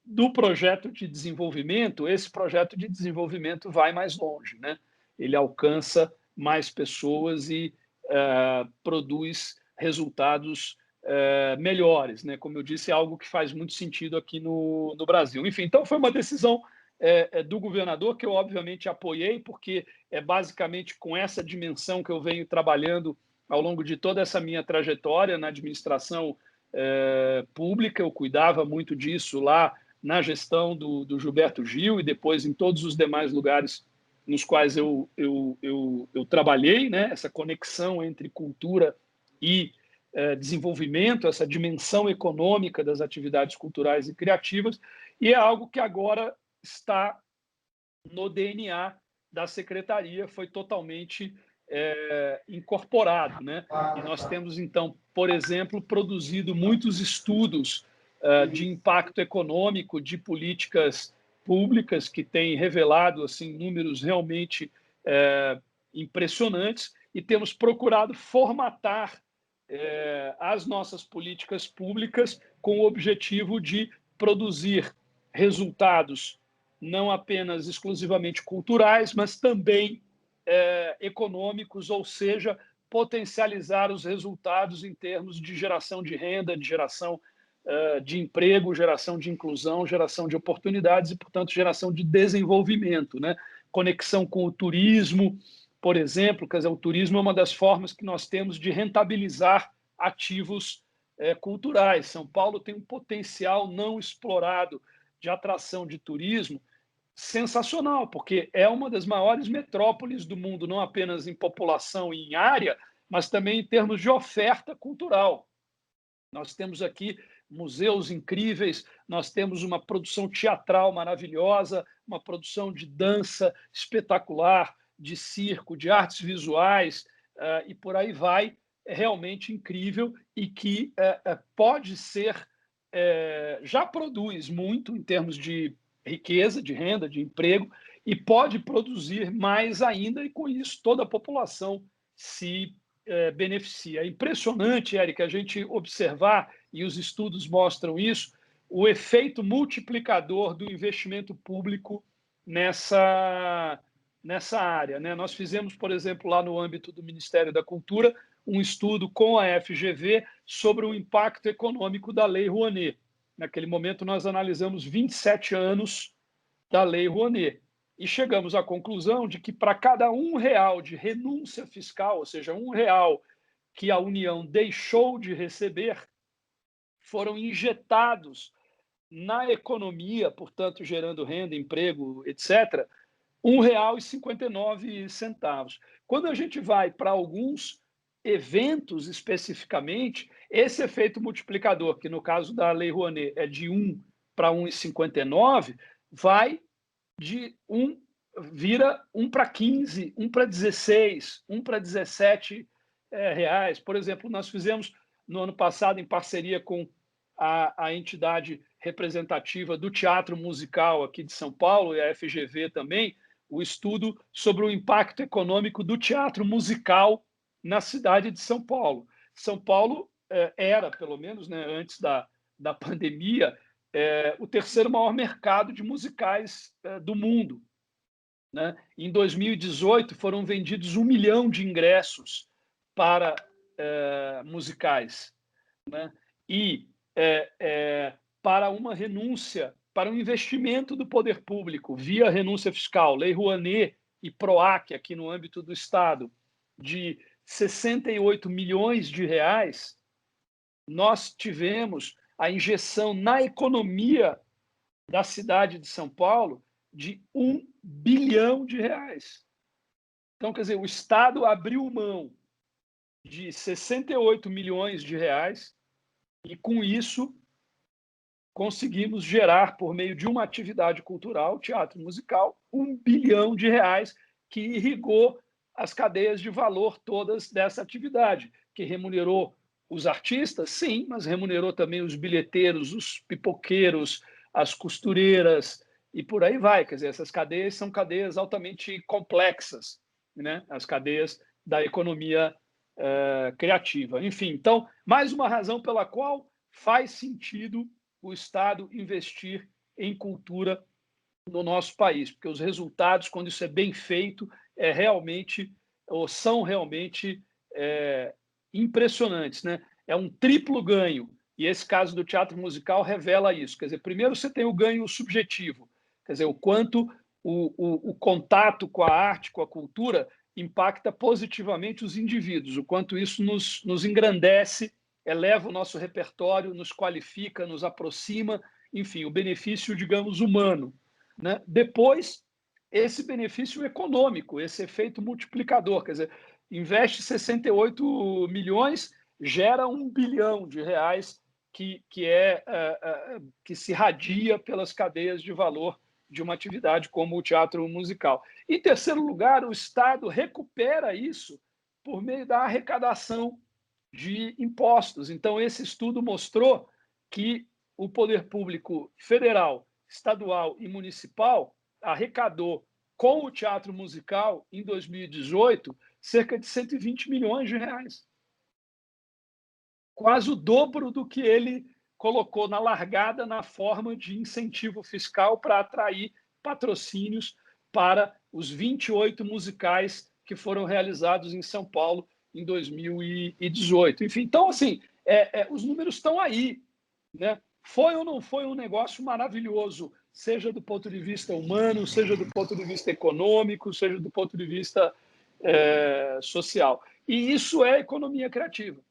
do projeto de desenvolvimento, esse projeto de desenvolvimento vai mais longe, né? Ele alcança mais pessoas e produz resultados melhores, né? Como eu disse, é algo que faz muito sentido aqui no Brasil. Enfim, então foi uma decisão do governador que eu obviamente apoiei, porque é basicamente com essa dimensão que eu venho trabalhando ao longo de toda essa minha trajetória na administração pública. Eu cuidava muito disso lá na gestão do Gilberto Gil e depois em todos os demais lugares nos quais eu trabalhei, né? Essa conexão entre cultura e desenvolvimento, essa dimensão econômica das atividades culturais e criativas, e é algo que agora está no DNA da secretaria, foi totalmente incorporado, né? E nós temos, então, por exemplo, produzido muitos estudos de impacto econômico de políticas públicas que têm revelado assim, números realmente impressionantes, e temos procurado formatar as nossas políticas públicas com o objetivo de produzir resultados não apenas exclusivamente culturais, mas também econômicos, ou seja, potencializar os resultados em termos de geração de renda, de geração de emprego, geração de inclusão, geração de oportunidades e, portanto, geração de desenvolvimento, né? Conexão com o turismo, por exemplo, quer dizer, o turismo é uma das formas que nós temos de rentabilizar ativos culturais. São Paulo tem um potencial não explorado de atração de turismo sensacional, porque é uma das maiores metrópoles do mundo, não apenas em população e em área, mas também em termos de oferta cultural. Nós temos aqui museus incríveis, nós temos uma produção teatral maravilhosa, uma produção de dança espetacular, de circo, de artes visuais, e por aí vai, é realmente incrível e que pode ser, já produz muito em termos de riqueza, de renda, de emprego, e pode produzir mais ainda, e com isso toda a população se beneficia. É impressionante, Érica, a gente observar, e os estudos mostram isso, o efeito multiplicador do investimento público nessa área, né? Nós fizemos, por exemplo, lá no âmbito do Ministério da Cultura, um estudo com a FGV sobre o impacto econômico da Lei Rouanet. Naquele momento, nós analisamos 27 anos da Lei Rouanet e chegamos à conclusão de que para cada R$1 de renúncia fiscal, ou seja, R$1 que a União deixou de receber, foram injetados na economia, portanto, gerando renda, emprego, etc., R$1,59. Quando a gente vai para alguns eventos especificamente, esse efeito multiplicador, que no caso da Lei Rouanet é de 1 para 1,59, vira 1 para 15, 1 para 16, 1 para 17 reais. Por exemplo, nós fizemos no ano passado, em parceria com a entidade representativa do teatro musical aqui de São Paulo, e a FGV também, o estudo sobre o impacto econômico do teatro musical na cidade de São Paulo. São Paulo era, pelo menos, né, antes da pandemia, o terceiro maior mercado de musicais do mundo, né? Em 2018, foram vendidos 1 milhão de ingressos para musicais, né? E para uma renúncia para um investimento do poder público via renúncia fiscal, Lei Rouanet e PROAC, aqui no âmbito do Estado, de 68 milhões de reais, nós tivemos a injeção na economia da cidade de São Paulo de 1 bilhão de reais. Então, quer dizer, o Estado abriu mão de 68 milhões de reais e, com isso, conseguimos gerar, por meio de uma atividade cultural, teatro musical, 1 bilhão de reais que irrigou as cadeias de valor todas dessa atividade, que remunerou os artistas, sim, mas remunerou também os bilheteiros, os pipoqueiros, as costureiras e por aí vai. Quer dizer, essas cadeias são cadeias altamente complexas, né? As cadeias da economia criativa. Enfim, então, mais uma razão pela qual faz sentido o Estado investir em cultura no nosso país, porque os resultados, quando isso é bem feito, são realmente impressionantes, né? É um triplo ganho, e esse caso do teatro musical revela isso. Quer dizer, primeiro você tem o ganho subjetivo, quer dizer, o quanto o contato com a arte, com a cultura, impacta positivamente os indivíduos, o quanto isso nos engrandece, eleva o nosso repertório, nos qualifica, nos aproxima, enfim, o benefício, digamos, humano, né? Depois, esse benefício econômico, esse efeito multiplicador, quer dizer, investe 68 milhões, gera 1 bilhão de reais que se irradia pelas cadeias de valor de uma atividade como o teatro musical. Em terceiro lugar, o Estado recupera isso por meio da arrecadação de impostos. Então, esse estudo mostrou que o poder público federal, estadual e municipal arrecadou com o teatro musical, em 2018, cerca de 120 milhões de reais. Quase o dobro do que ele colocou na largada na forma de incentivo fiscal para atrair patrocínios para os 28 musicais que foram realizados em São Paulo em 2018. Enfim, então, assim, os números estão aí, né? Foi ou não foi um negócio maravilhoso, seja do ponto de vista humano, seja do ponto de vista econômico, seja do ponto de vista social. E isso é economia criativa.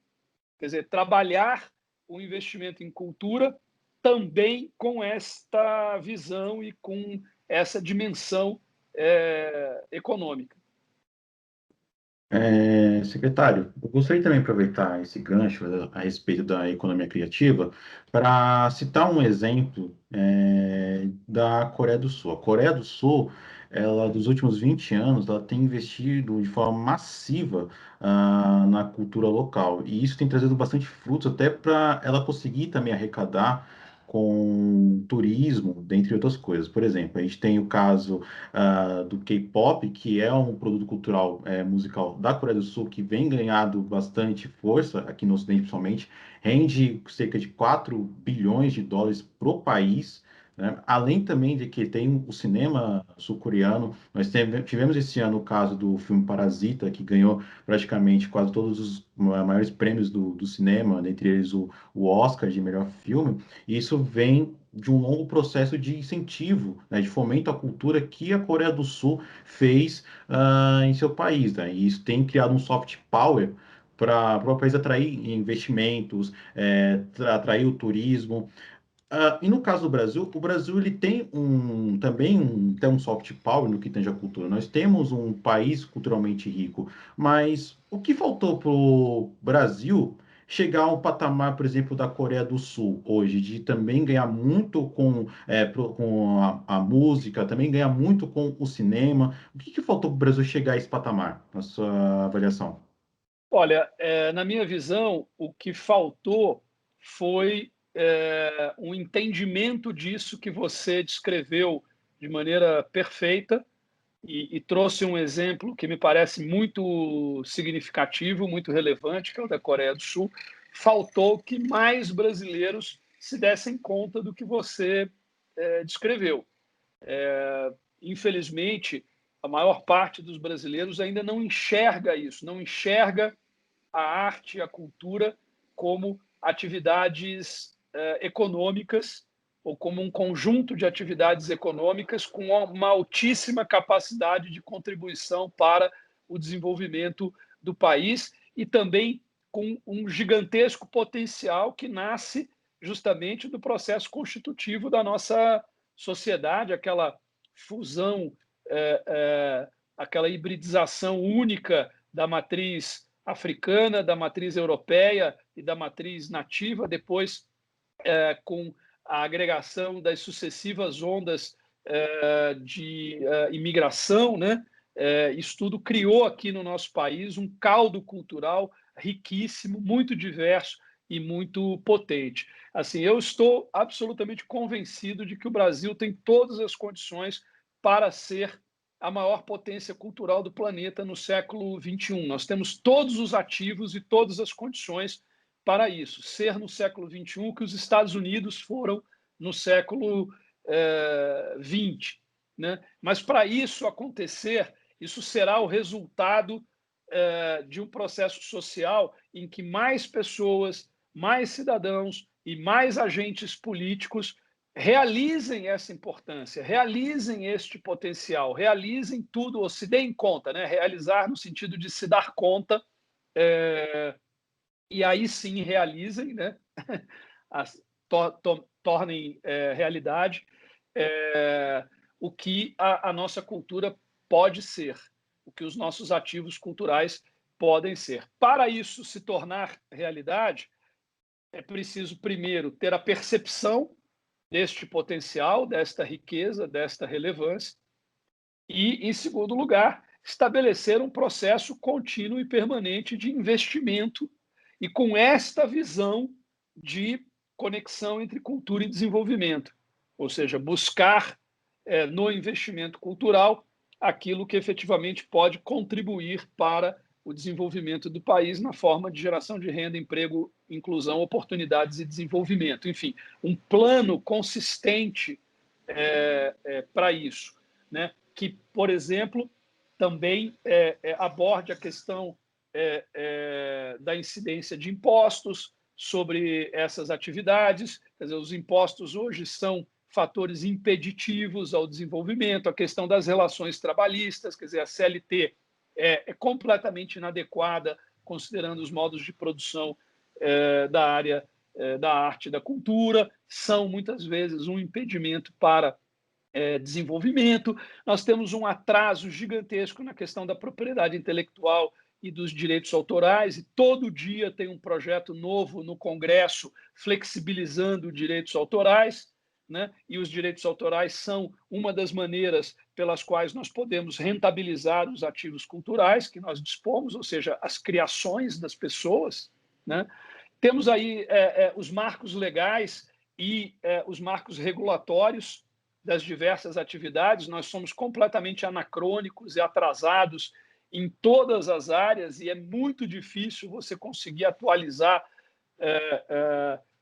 Quer dizer, trabalhar o investimento em cultura também com esta visão e com essa dimensão econômica. Secretário, eu gostaria também de aproveitar esse gancho a respeito da economia criativa para citar um exemplo da Coreia do Sul. A Coreia do Sul, ela, dos últimos 20 anos, ela tem investido de forma massiva na cultura local. E isso tem trazido bastante frutos até para ela conseguir também arrecadar com turismo, dentre outras coisas. Por exemplo, a gente tem o caso do K-pop, que é um produto cultural musical da Coreia do Sul, que vem ganhando bastante força, aqui no Ocidente principalmente, rende cerca de 4 bilhões de dólares pro país, né? Além também de que tem o cinema sul-coreano, nós tivemos esse ano o caso do filme Parasita, que ganhou praticamente quase todos os maiores prêmios do cinema, dentre eles o Oscar de melhor filme, e isso vem de um longo processo de incentivo, né, de fomento à cultura que a Coreia do Sul fez em seu país, né? E isso tem criado um soft power para o país atrair investimentos, atrair o turismo. E no caso do Brasil, o Brasil ele tem tem um soft power no que tange a cultura. Nós temos um país culturalmente rico, mas o que faltou para o Brasil chegar a um patamar, por exemplo, da Coreia do Sul hoje, de também ganhar muito com a música, também ganhar muito com o cinema? O que faltou para o Brasil chegar a esse patamar, na sua avaliação? Olha, na minha visão, o que faltou foi um entendimento disso que você descreveu de maneira perfeita e trouxe um exemplo que me parece muito significativo, muito relevante, que é o da Coreia do Sul. Faltou que mais brasileiros se dessem conta do que você descreveu. Infelizmente, a maior parte dos brasileiros ainda não enxerga isso, não enxerga a arte e a cultura como atividades econômicas ou como um conjunto de atividades econômicas com uma altíssima capacidade de contribuição para o desenvolvimento do país e também com um gigantesco potencial que nasce justamente do processo constitutivo da nossa sociedade, aquela fusão, aquela hibridização única da matriz africana, da matriz europeia e da matriz nativa, depois com a agregação das sucessivas ondas de imigração, né? Isso tudo criou aqui no nosso país um caldo cultural riquíssimo, muito diverso e muito potente. Assim, eu estou absolutamente convencido de que o Brasil tem todas as condições para ser a maior potência cultural do planeta no século XXI. Nós temos todos os ativos e todas as condições para isso, ser no século XXI o que os Estados Unidos foram no século XX. Né? Mas para isso acontecer, isso será o resultado de um processo social em que mais pessoas, mais cidadãos e mais agentes políticos realizem essa importância, realizem este potencial, realizem tudo, ou se deem conta, né? Realizar no sentido de se dar conta, e aí sim realizem, né? Tornem realidade o que a nossa cultura pode ser, o que os nossos ativos culturais podem ser. Para isso se tornar realidade, é preciso, primeiro, ter a percepção deste potencial, desta riqueza, desta relevância, e, em segundo lugar, estabelecer um processo contínuo e permanente de investimento e com esta visão de conexão entre cultura e desenvolvimento, ou seja, buscar no investimento cultural aquilo que efetivamente pode contribuir para o desenvolvimento do país na forma de geração de renda, emprego, inclusão, oportunidades e desenvolvimento. Enfim, um plano consistente para isso, né? Que, por exemplo, também aborde a questão da incidência de impostos sobre essas atividades. Quer dizer, os impostos hoje são fatores impeditivos ao desenvolvimento, a questão das relações trabalhistas, quer dizer, a CLT é completamente inadequada, considerando os modos de produção da área da arte e da cultura, são muitas vezes um impedimento para desenvolvimento. Nós temos um atraso gigantesco na questão da propriedade intelectual e dos direitos autorais, e todo dia tem um projeto novo no Congresso flexibilizando direitos autorais, né? E os direitos autorais são uma das maneiras pelas quais nós podemos rentabilizar os ativos culturais que nós dispomos, ou seja, as criações das pessoas, né? Temos aí os marcos legais e os marcos regulatórios das diversas atividades. Nós somos completamente anacrônicos e atrasados em todas as áreas, e é muito difícil você conseguir atualizar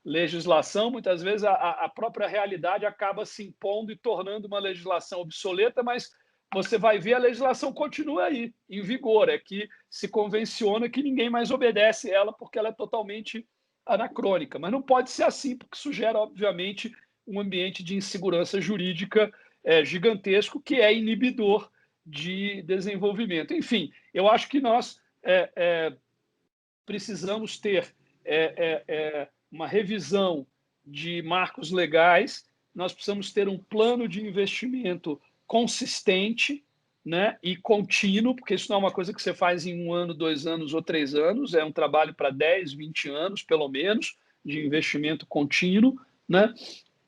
legislação. Muitas vezes a própria realidade acaba se impondo e tornando uma legislação obsoleta, mas você vai ver a legislação continua aí, em vigor. É que se convenciona que ninguém mais obedece ela porque ela é totalmente anacrônica. Mas não pode ser assim, porque isso gera, obviamente, um ambiente de insegurança jurídica gigantesco, que é inibidor de desenvolvimento. Enfim, eu acho que nós precisamos ter uma revisão de marcos legais, nós precisamos ter um plano de investimento consistente, né, e contínuo, porque isso não é uma coisa que você faz em 1 ano, 2 anos ou 3 anos, é um trabalho para 10, 20 anos, pelo menos, de investimento contínuo, né?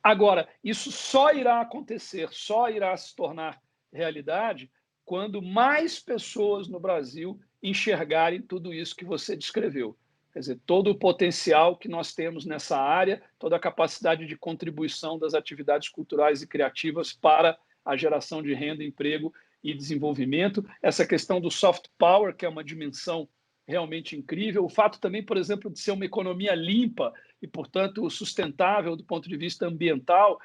Agora, isso só irá acontecer, só irá se tornar realidade quando mais pessoas no Brasil enxergarem tudo isso que você descreveu. Quer dizer, todo o potencial que nós temos nessa área, toda a capacidade de contribuição das atividades culturais e criativas para a geração de renda, emprego e desenvolvimento. Essa questão do soft power, que é uma dimensão realmente incrível. O fato também, por exemplo, de ser uma economia limpa e, portanto, sustentável do ponto de vista ambiental.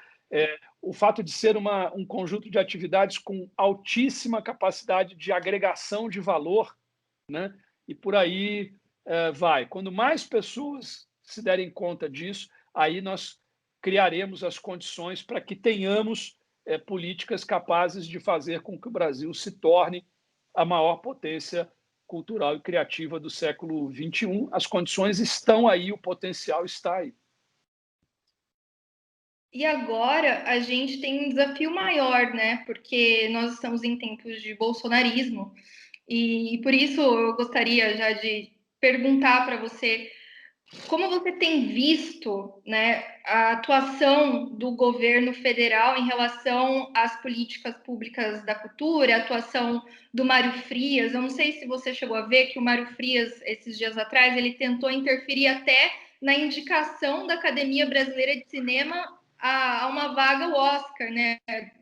O fato de ser um conjunto de atividades com altíssima capacidade de agregação de valor, né? E por aí vai. Quando mais pessoas se derem conta disso, aí nós criaremos as condições para que tenhamos políticas capazes de fazer com que o Brasil se torne a maior potência cultural e criativa do século XXI. As condições estão aí, o potencial está aí. E agora a gente tem um desafio maior, né? Porque nós estamos em tempos de bolsonarismo. E por isso eu gostaria já de perguntar para você como você tem visto, né, a atuação do governo federal em relação às políticas públicas da cultura, a atuação do Mário Frias. Eu não sei se você chegou a ver que o Mário Frias, esses dias atrás, ele tentou interferir até na indicação da Academia Brasileira de Cinema a uma vaga Oscar, né,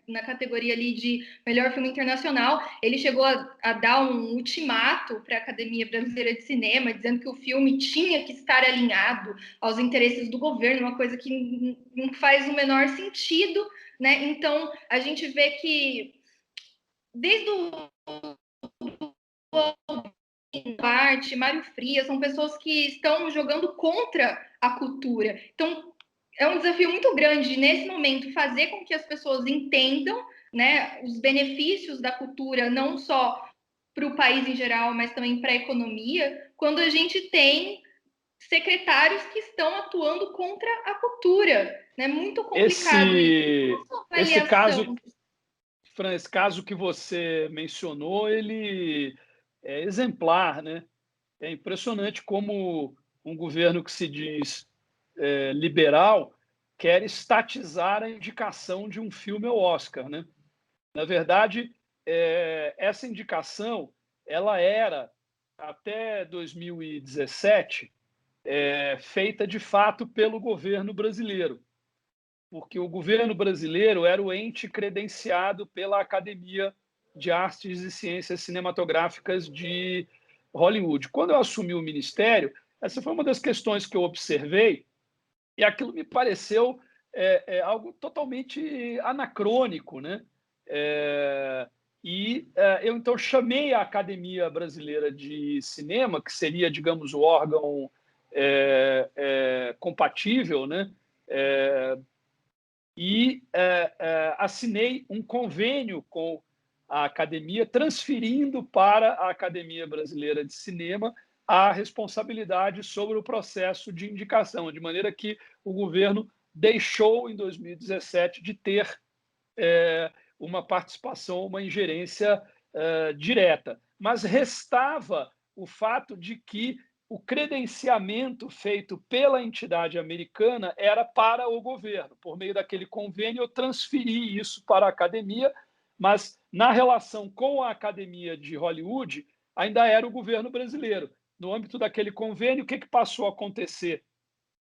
na categoria ali de melhor filme internacional. Ele chegou a dar um ultimato para a Academia Brasileira de Cinema, dizendo que o filme tinha que estar alinhado aos interesses do governo, uma coisa que não faz o menor sentido, né? Então, a gente vê que desde o Arte, Mário Frias, são pessoas que estão jogando contra a cultura. Então, é um desafio muito grande nesse momento fazer com que as pessoas entendam, né, os benefícios da cultura, não só para o país em geral, mas também para a economia, quando a gente tem secretários que estão atuando contra a cultura. É muito complicado. Esse caso, Fran, esse caso que você mencionou, ele é exemplar, né? É impressionante como um governo que se diz liberal quer estatizar a indicação de um filme ao Oscar, né? Na verdade, essa indicação ela era, até 2017, feita de fato pelo governo brasileiro, porque o governo brasileiro era o ente credenciado pela Academia de Artes e Ciências Cinematográficas de Hollywood. Quando eu assumi o ministério, essa foi uma das questões que eu observei, e aquilo me pareceu algo totalmente anacrônico, né? Eu, então, chamei a Academia Brasileira de Cinema, que seria, digamos, o órgão compatível, né? Assinei um convênio com a Academia, transferindo para a Academia Brasileira de Cinema a responsabilidade sobre o processo de indicação, de maneira que o governo deixou, em 2017, de ter uma participação, uma ingerência direta. Mas restava o fato de que o credenciamento feito pela entidade americana era para o governo. Por meio daquele convênio, eu transferi isso para a academia, mas na relação com a Academia de Hollywood, ainda era o governo brasileiro. No âmbito daquele convênio, o que passou a acontecer?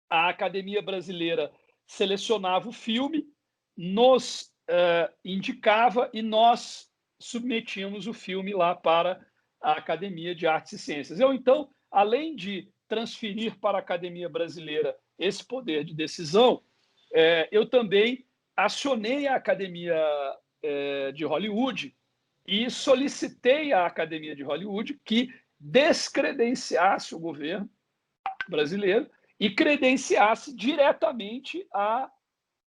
A Academia Brasileira selecionava o filme, nos indicava e nós submetíamos o filme lá para a Academia de Artes e Ciências. Eu, então, além de transferir para a Academia Brasileira esse poder de decisão, eu também acionei a Academia de Hollywood e solicitei à Academia de Hollywood que descredenciasse o governo brasileiro e credenciasse diretamente a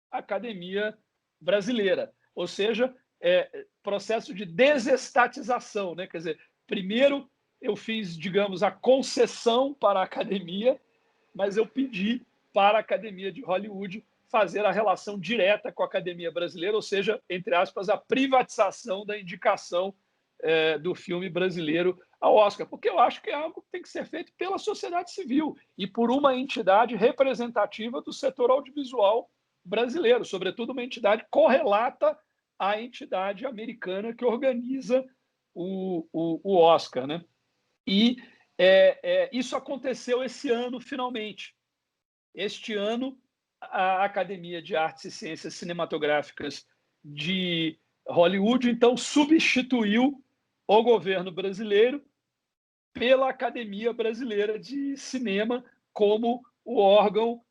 Academia Brasileira. Ou seja, processo de desestatização, né? Quer dizer, primeiro eu fiz, digamos, a concessão para a academia, mas eu pedi para a Academia de Hollywood fazer a relação direta com a Academia Brasileira, ou seja, entre aspas, a privatização da indicação do filme brasileiro ao Oscar, porque eu acho que é algo que tem que ser feito pela sociedade civil e por uma entidade representativa do setor audiovisual brasileiro, sobretudo uma entidade correlata à entidade americana que organiza o Oscar, né? E isso aconteceu esse ano, finalmente. Este ano, a Academia de Artes e Ciências Cinematográficas de Hollywood, então, substituiu o governo brasileiro pela Academia Brasileira de Cinema como o órgão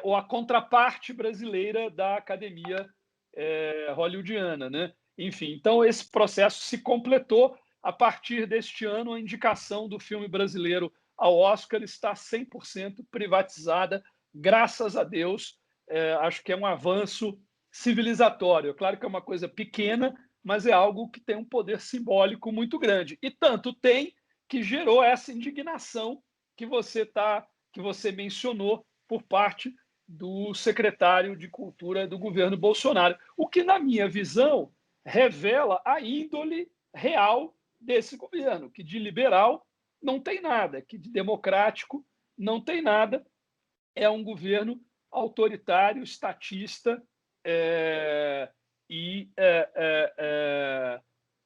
ou a contraparte brasileira da Academia hollywoodiana, né? Enfim, então esse processo se completou. A partir deste ano, a indicação do filme brasileiro ao Oscar está 100% privatizada, graças a Deus. acho que é um avanço civilizatório. Claro que é uma coisa pequena, mas é algo que tem um poder simbólico muito grande. E tanto tem que gerou essa indignação que você mencionou por parte do secretário de Cultura do governo Bolsonaro, o que, na minha visão, revela a índole real desse governo, que de liberal não tem nada, que de democrático não tem nada, é um governo autoritário, estatista e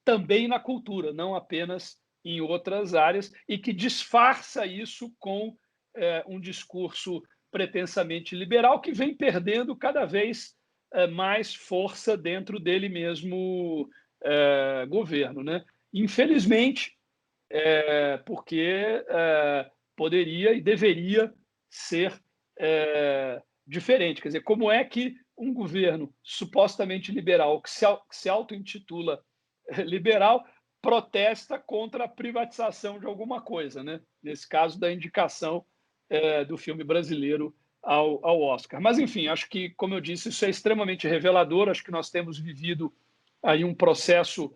também na cultura, não apenas em outras áreas, e que disfarça isso com um discurso pretensamente liberal que vem perdendo cada vez mais força dentro dele mesmo governo, né? Infelizmente, porque poderia e deveria ser diferente. Quer dizer, como é que um governo supostamente liberal, que se auto-intitula liberal, protesta contra a privatização de alguma coisa, né? Nesse caso, da indicação do filme brasileiro ao Oscar. Mas, enfim, acho que, como eu disse, isso é extremamente revelador. Acho que nós temos vivido aí um processo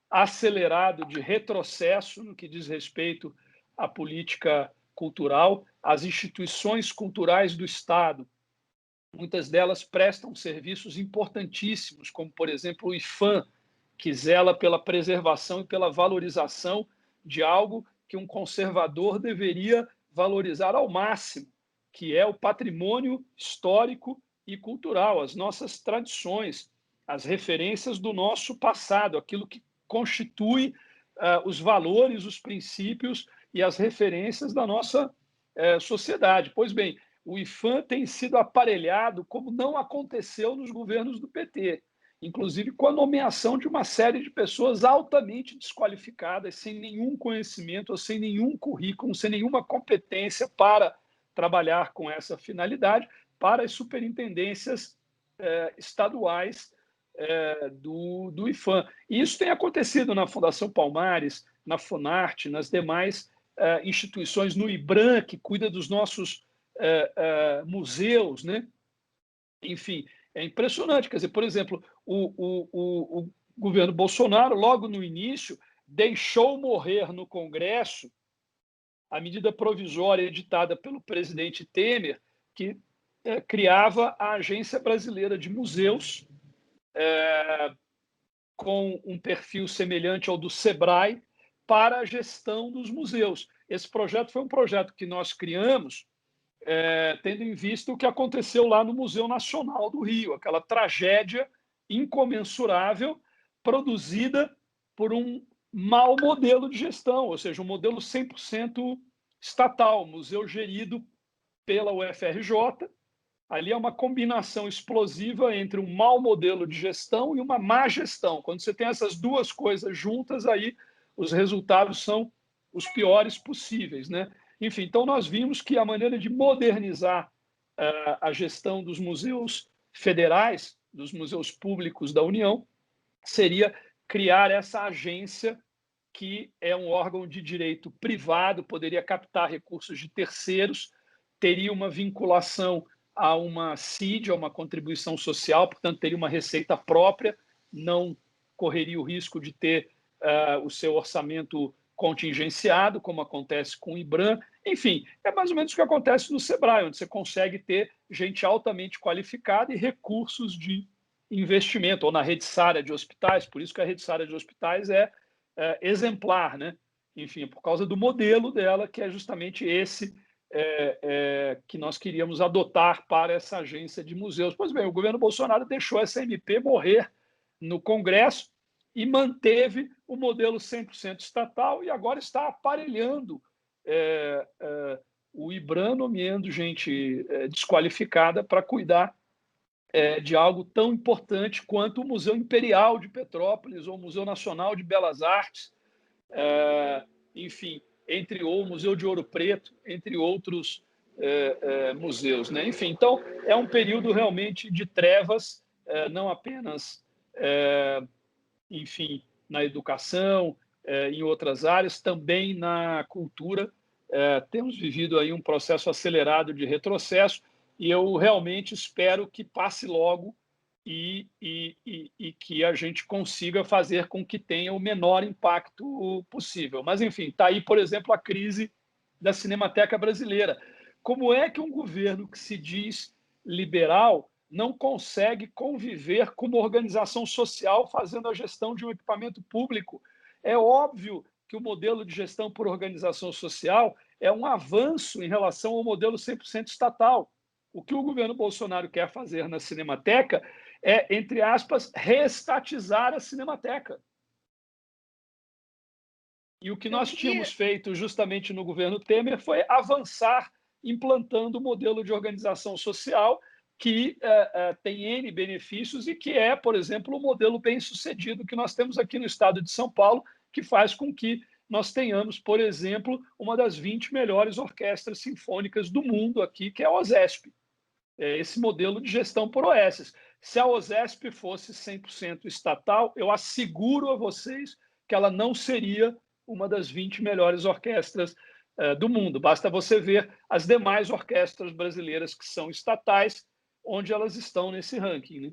acelerado de retrocesso no que diz respeito à política cultural. As instituições culturais do Estado, muitas delas prestam serviços importantíssimos, como, por exemplo, o IPHAN, que zela pela preservação e pela valorização de algo que um conservador deveria valorizar ao máximo, que é o patrimônio histórico e cultural, as nossas tradições, as referências do nosso passado, aquilo que constitui os valores, os princípios e as referências da nossa sociedade. Pois bem, o IPHAN tem sido aparelhado como não aconteceu nos governos do PT, inclusive com a nomeação de uma série de pessoas altamente desqualificadas, sem nenhum conhecimento, sem nenhum currículo, sem nenhuma competência para trabalhar com essa finalidade, para as superintendências estaduais do IPHAN. E isso tem acontecido na Fundação Palmares, na Funarte, nas demais instituições, no IBRAM, que cuida dos nossos museus, né? Enfim, é impressionante. Quer dizer, por exemplo, o governo Bolsonaro, logo no início, deixou morrer no Congresso a medida provisória editada pelo presidente Temer, que criava a Agência Brasileira de Museus, com um perfil semelhante ao do SEBRAE, para a gestão dos museus. Esse projeto foi um projeto que nós criamos tendo em vista o que aconteceu lá no Museu Nacional do Rio, aquela tragédia incomensurável produzida por um mau modelo de gestão, ou seja, um modelo 100% estatal, museu gerido pela UFRJ. Ali é uma combinação explosiva entre um mau modelo de gestão e uma má gestão. Quando você tem essas duas coisas juntas, aí os resultados são os piores possíveis, né? Enfim, então nós vimos que a maneira de modernizar a gestão dos museus federais, dos museus públicos da União, seria criar essa agência que é um órgão de direito privado, poderia captar recursos de terceiros, teria uma vinculação a uma CID, a uma contribuição social, portanto, teria uma receita própria, não correria o risco de ter o seu orçamento contingenciado, como acontece com o IBRAM. Enfim, é mais ou menos o que acontece no SEBRAE, onde você consegue ter gente altamente qualificada e recursos de investimento, ou na rede SARA de hospitais, por isso que a rede SARA de hospitais é exemplar, né? Enfim, por causa do modelo dela, que é justamente esse que nós queríamos adotar para essa agência de museus. Pois bem, o governo Bolsonaro deixou essa MP morrer no Congresso e manteve o modelo 100% estatal e agora está aparelhando o IBRAM, nomeando gente desqualificada para cuidar de algo tão importante quanto o Museu Imperial de Petrópolis ou o Museu Nacional de Belas Artes, enfim, o Museu de Ouro Preto, entre outros museus, né? Enfim, então é um período realmente de trevas, não apenas enfim, na educação, em outras áreas, também na cultura. Temos vivido aí um processo acelerado de retrocesso e eu realmente espero que passe logo e que a gente consiga fazer com que tenha o menor impacto possível. Mas, enfim, está aí, por exemplo, a crise da Cinemateca Brasileira. Como é que um governo que se diz liberal não consegue conviver com uma organização social fazendo a gestão de um equipamento público? É óbvio que o modelo de gestão por organização social é um avanço em relação ao modelo 100% estatal. O que o governo Bolsonaro quer fazer na Cinemateca é, entre aspas, reestatizar a Cinemateca. E o que nós tínhamos feito justamente no governo Temer foi avançar implantando o modelo de organização social que tem N benefícios e que é, por exemplo, o modelo bem-sucedido que nós temos aqui no estado de São Paulo, que faz com que nós tenhamos, por exemplo, uma das 20 melhores orquestras sinfônicas do mundo aqui, que é a OSESP. É esse modelo de gestão por OS. Se a OSESP fosse 100% estatal, eu asseguro a vocês que ela não seria uma das 20 melhores orquestras do mundo. Basta você ver as demais orquestras brasileiras que são estatais, onde elas estão nesse ranking, né?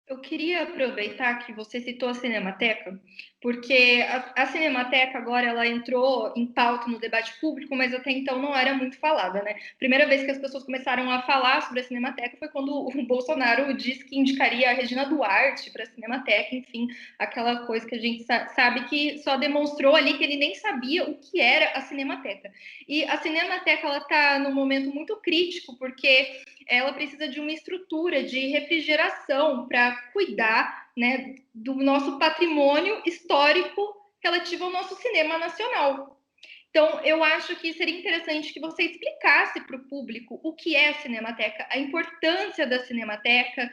Eu queria aproveitar que você citou a Cinemateca, porque a Cinemateca agora ela entrou em pauta no debate público, mas até então não era muito falada, né? Primeira vez que as pessoas começaram a falar sobre a Cinemateca foi quando o Bolsonaro disse que indicaria a Regina Duarte para a Cinemateca, enfim, aquela coisa que a gente sabe que só demonstrou ali que ele nem sabia o que era a Cinemateca. E a Cinemateca ela está num momento muito crítico, porque ela precisa de uma estrutura de refrigeração para cuidar, né, do nosso patrimônio histórico relativo ao nosso cinema nacional. Então, eu acho que seria interessante que você explicasse para o público o que é a Cinemateca, a importância da Cinemateca.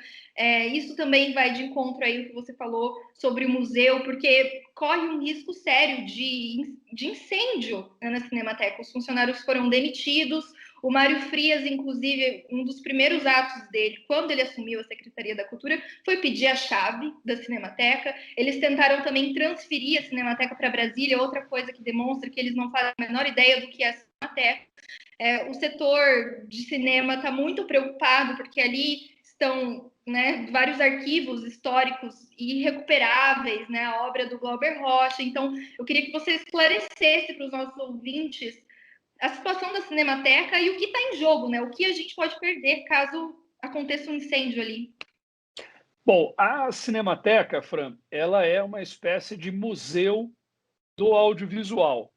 Isso também vai de encontro aí o que você falou sobre o museu, porque corre um risco sério de incêndio, né, na Cinemateca. Os funcionários foram demitidos. O Mário Frias, inclusive, um dos primeiros atos dele, quando ele assumiu a Secretaria da Cultura, foi pedir a chave da Cinemateca. Eles tentaram também transferir a Cinemateca para Brasília, outra coisa que demonstra que eles não fazem a menor ideia do que é a Cinemateca. O setor de cinema está muito preocupado, porque ali estão, né, vários arquivos históricos irrecuperáveis, né, a obra do Glauber Rocha. Então, eu queria que você esclarecesse para os nossos ouvintes a situação da Cinemateca e o que está em jogo, né? O que a gente pode perder caso aconteça um incêndio ali. Bom, a Cinemateca, Fran, ela é uma espécie de museu do audiovisual.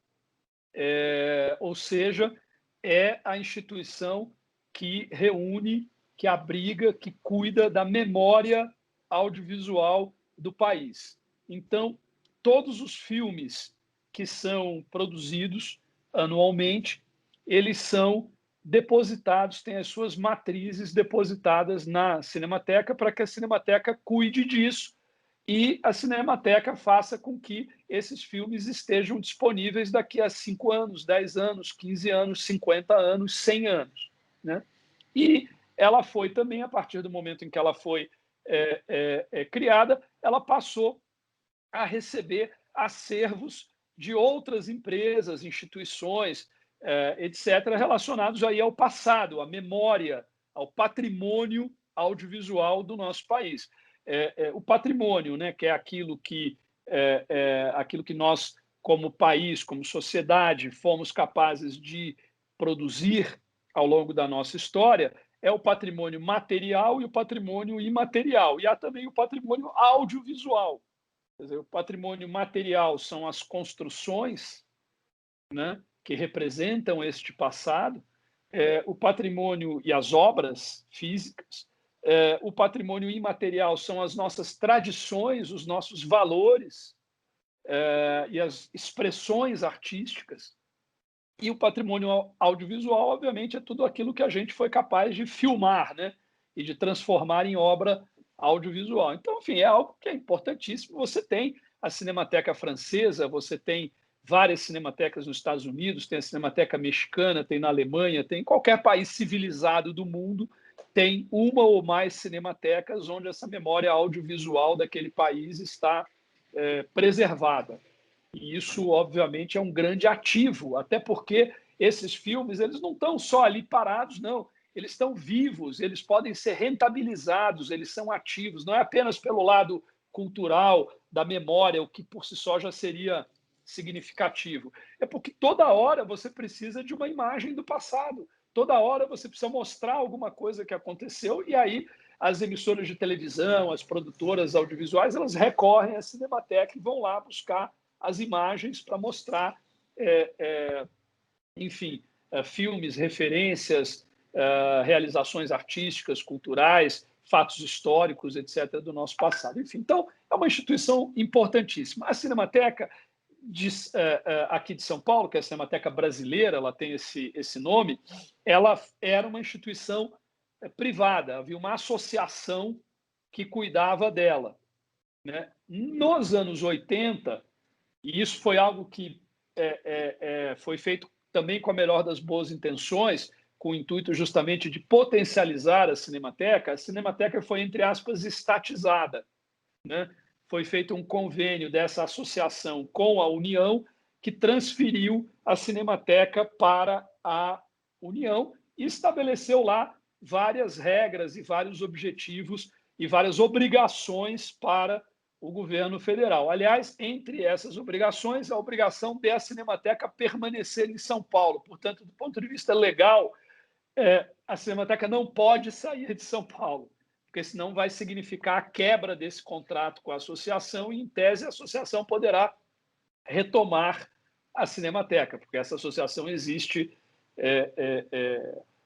Ou seja, é a instituição que reúne, que abriga, que cuida da memória audiovisual do país. Então, todos os filmes que são produzidos anualmente, eles são depositados, têm as suas matrizes depositadas na Cinemateca para que a Cinemateca cuide disso e a Cinemateca faça com que esses filmes estejam disponíveis daqui a 5 anos, 10 anos, 15 anos, 50 anos, 100 anos, né? E ela foi também, a partir do momento em que ela foi criada, ela passou a receber acervos de outras empresas, instituições, etc., relacionados aí ao passado, à memória, ao patrimônio audiovisual do nosso país. O patrimônio, né, que é aquilo que nós, como país, como sociedade, fomos capazes de produzir ao longo da nossa história, é o patrimônio material e o patrimônio imaterial. E há também o patrimônio audiovisual. Quer dizer, o patrimônio material são as construções, né, que representam este passado, o patrimônio e as obras físicas, o patrimônio imaterial são as nossas tradições, os nossos valores e as expressões artísticas, e o patrimônio audiovisual, obviamente, é tudo aquilo que a gente foi capaz de filmar, né, e de transformar em obra audiovisual. Então, enfim, é algo que é importantíssimo. Você tem a Cinemateca Francesa, você tem várias cinematecas nos Estados Unidos, tem a Cinemateca Mexicana, tem na Alemanha, tem em qualquer país civilizado do mundo, tem uma ou mais cinematecas onde essa memória audiovisual daquele país está preservada. E isso, obviamente, é um grande ativo, até porque esses filmes, eles não estão só ali parados, não. Eles estão vivos, eles podem ser rentabilizados, eles são ativos, não é apenas pelo lado cultural, da memória, o que por si só já seria significativo. É porque toda hora você precisa de uma imagem do passado, toda hora você precisa mostrar alguma coisa que aconteceu, e aí as emissoras de televisão, as produtoras audiovisuais, elas recorrem à Cinemateca e vão lá buscar as imagens para mostrar, enfim, filmes, referências, realizações artísticas, culturais, fatos históricos, etc., do nosso passado. Enfim, então, é uma instituição importantíssima. A Cinemateca aqui de São Paulo, que é a Cinemateca Brasileira, ela tem esse nome, ela era uma instituição privada, havia uma associação que cuidava dela, né? Nos anos 80, e isso foi algo que foi feito também com a melhor das boas intenções, com o intuito justamente de potencializar a Cinemateca foi, entre aspas, estatizada, né? Foi feito um convênio dessa associação com a União, que transferiu a Cinemateca para a União e estabeleceu lá várias regras e vários objetivos e várias obrigações para o governo federal. Aliás, entre essas obrigações, a obrigação de a Cinemateca permanecer em São Paulo. Portanto, do ponto de vista legal, a Cinemateca não pode sair de São Paulo, porque senão vai significar a quebra desse contrato com a associação e, em tese, a associação poderá retomar a Cinemateca, porque essa associação existe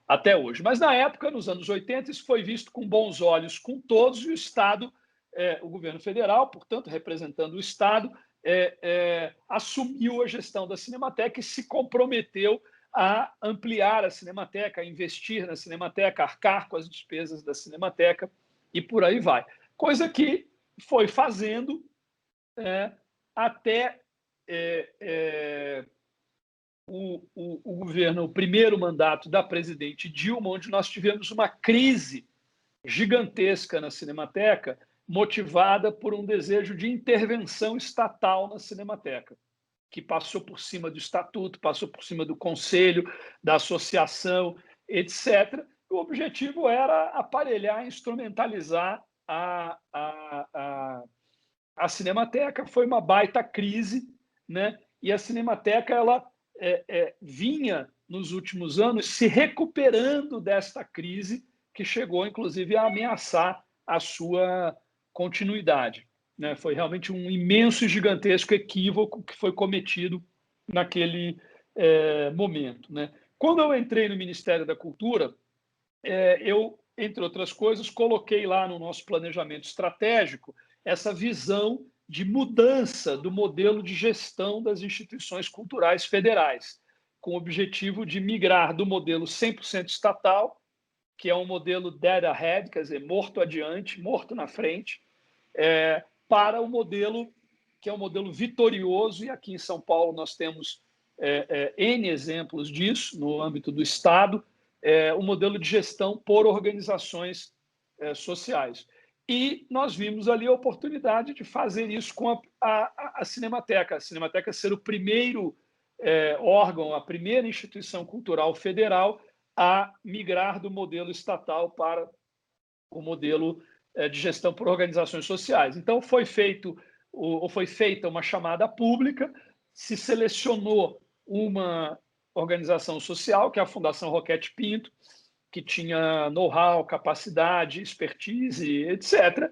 até hoje. Mas, na época, nos anos 80, isso foi visto com bons olhos com todos, e o Estado, o governo federal, portanto, representando o Estado, assumiu a gestão da Cinemateca e se comprometeu a ampliar a Cinemateca, a investir na Cinemateca, a arcar com as despesas da Cinemateca e por aí vai. Coisa que foi fazendo até o governo, o primeiro mandato da presidente Dilma, onde nós tivemos uma crise gigantesca na Cinemateca, motivada por um desejo de intervenção estatal na Cinemateca, que passou por cima do estatuto, passou por cima do conselho, da associação, etc. O objetivo era aparelhar, instrumentalizar a Cinemateca. Foi uma baita crise, né? E a Cinemateca ela vinha, nos últimos anos, se recuperando desta crise, que chegou, inclusive, a ameaçar a sua continuidade. Né? Foi realmente um imenso e gigantesco equívoco que foi cometido naquele momento. Né? Quando eu entrei no Ministério da Cultura, eu, entre outras coisas, coloquei lá no nosso planejamento estratégico essa visão de mudança do modelo de gestão das instituições culturais federais, com o objetivo de migrar do modelo 100% estatal, que é um modelo dead ahead, quer dizer, morto adiante, morto na frente, para o modelo que é um modelo vitorioso, e aqui em São Paulo nós temos N exemplos disso no âmbito do Estado, o modelo de gestão por organizações sociais. E nós vimos ali a oportunidade de fazer isso com a Cinemateca. A Cinemateca ser o primeiro órgão, a primeira instituição cultural federal a migrar do modelo estatal para o modelo de gestão por organizações sociais. Então, foi feita uma chamada pública, se selecionou uma organização social, que é a Fundação Roquete Pinto, que tinha know-how, capacidade, expertise, etc.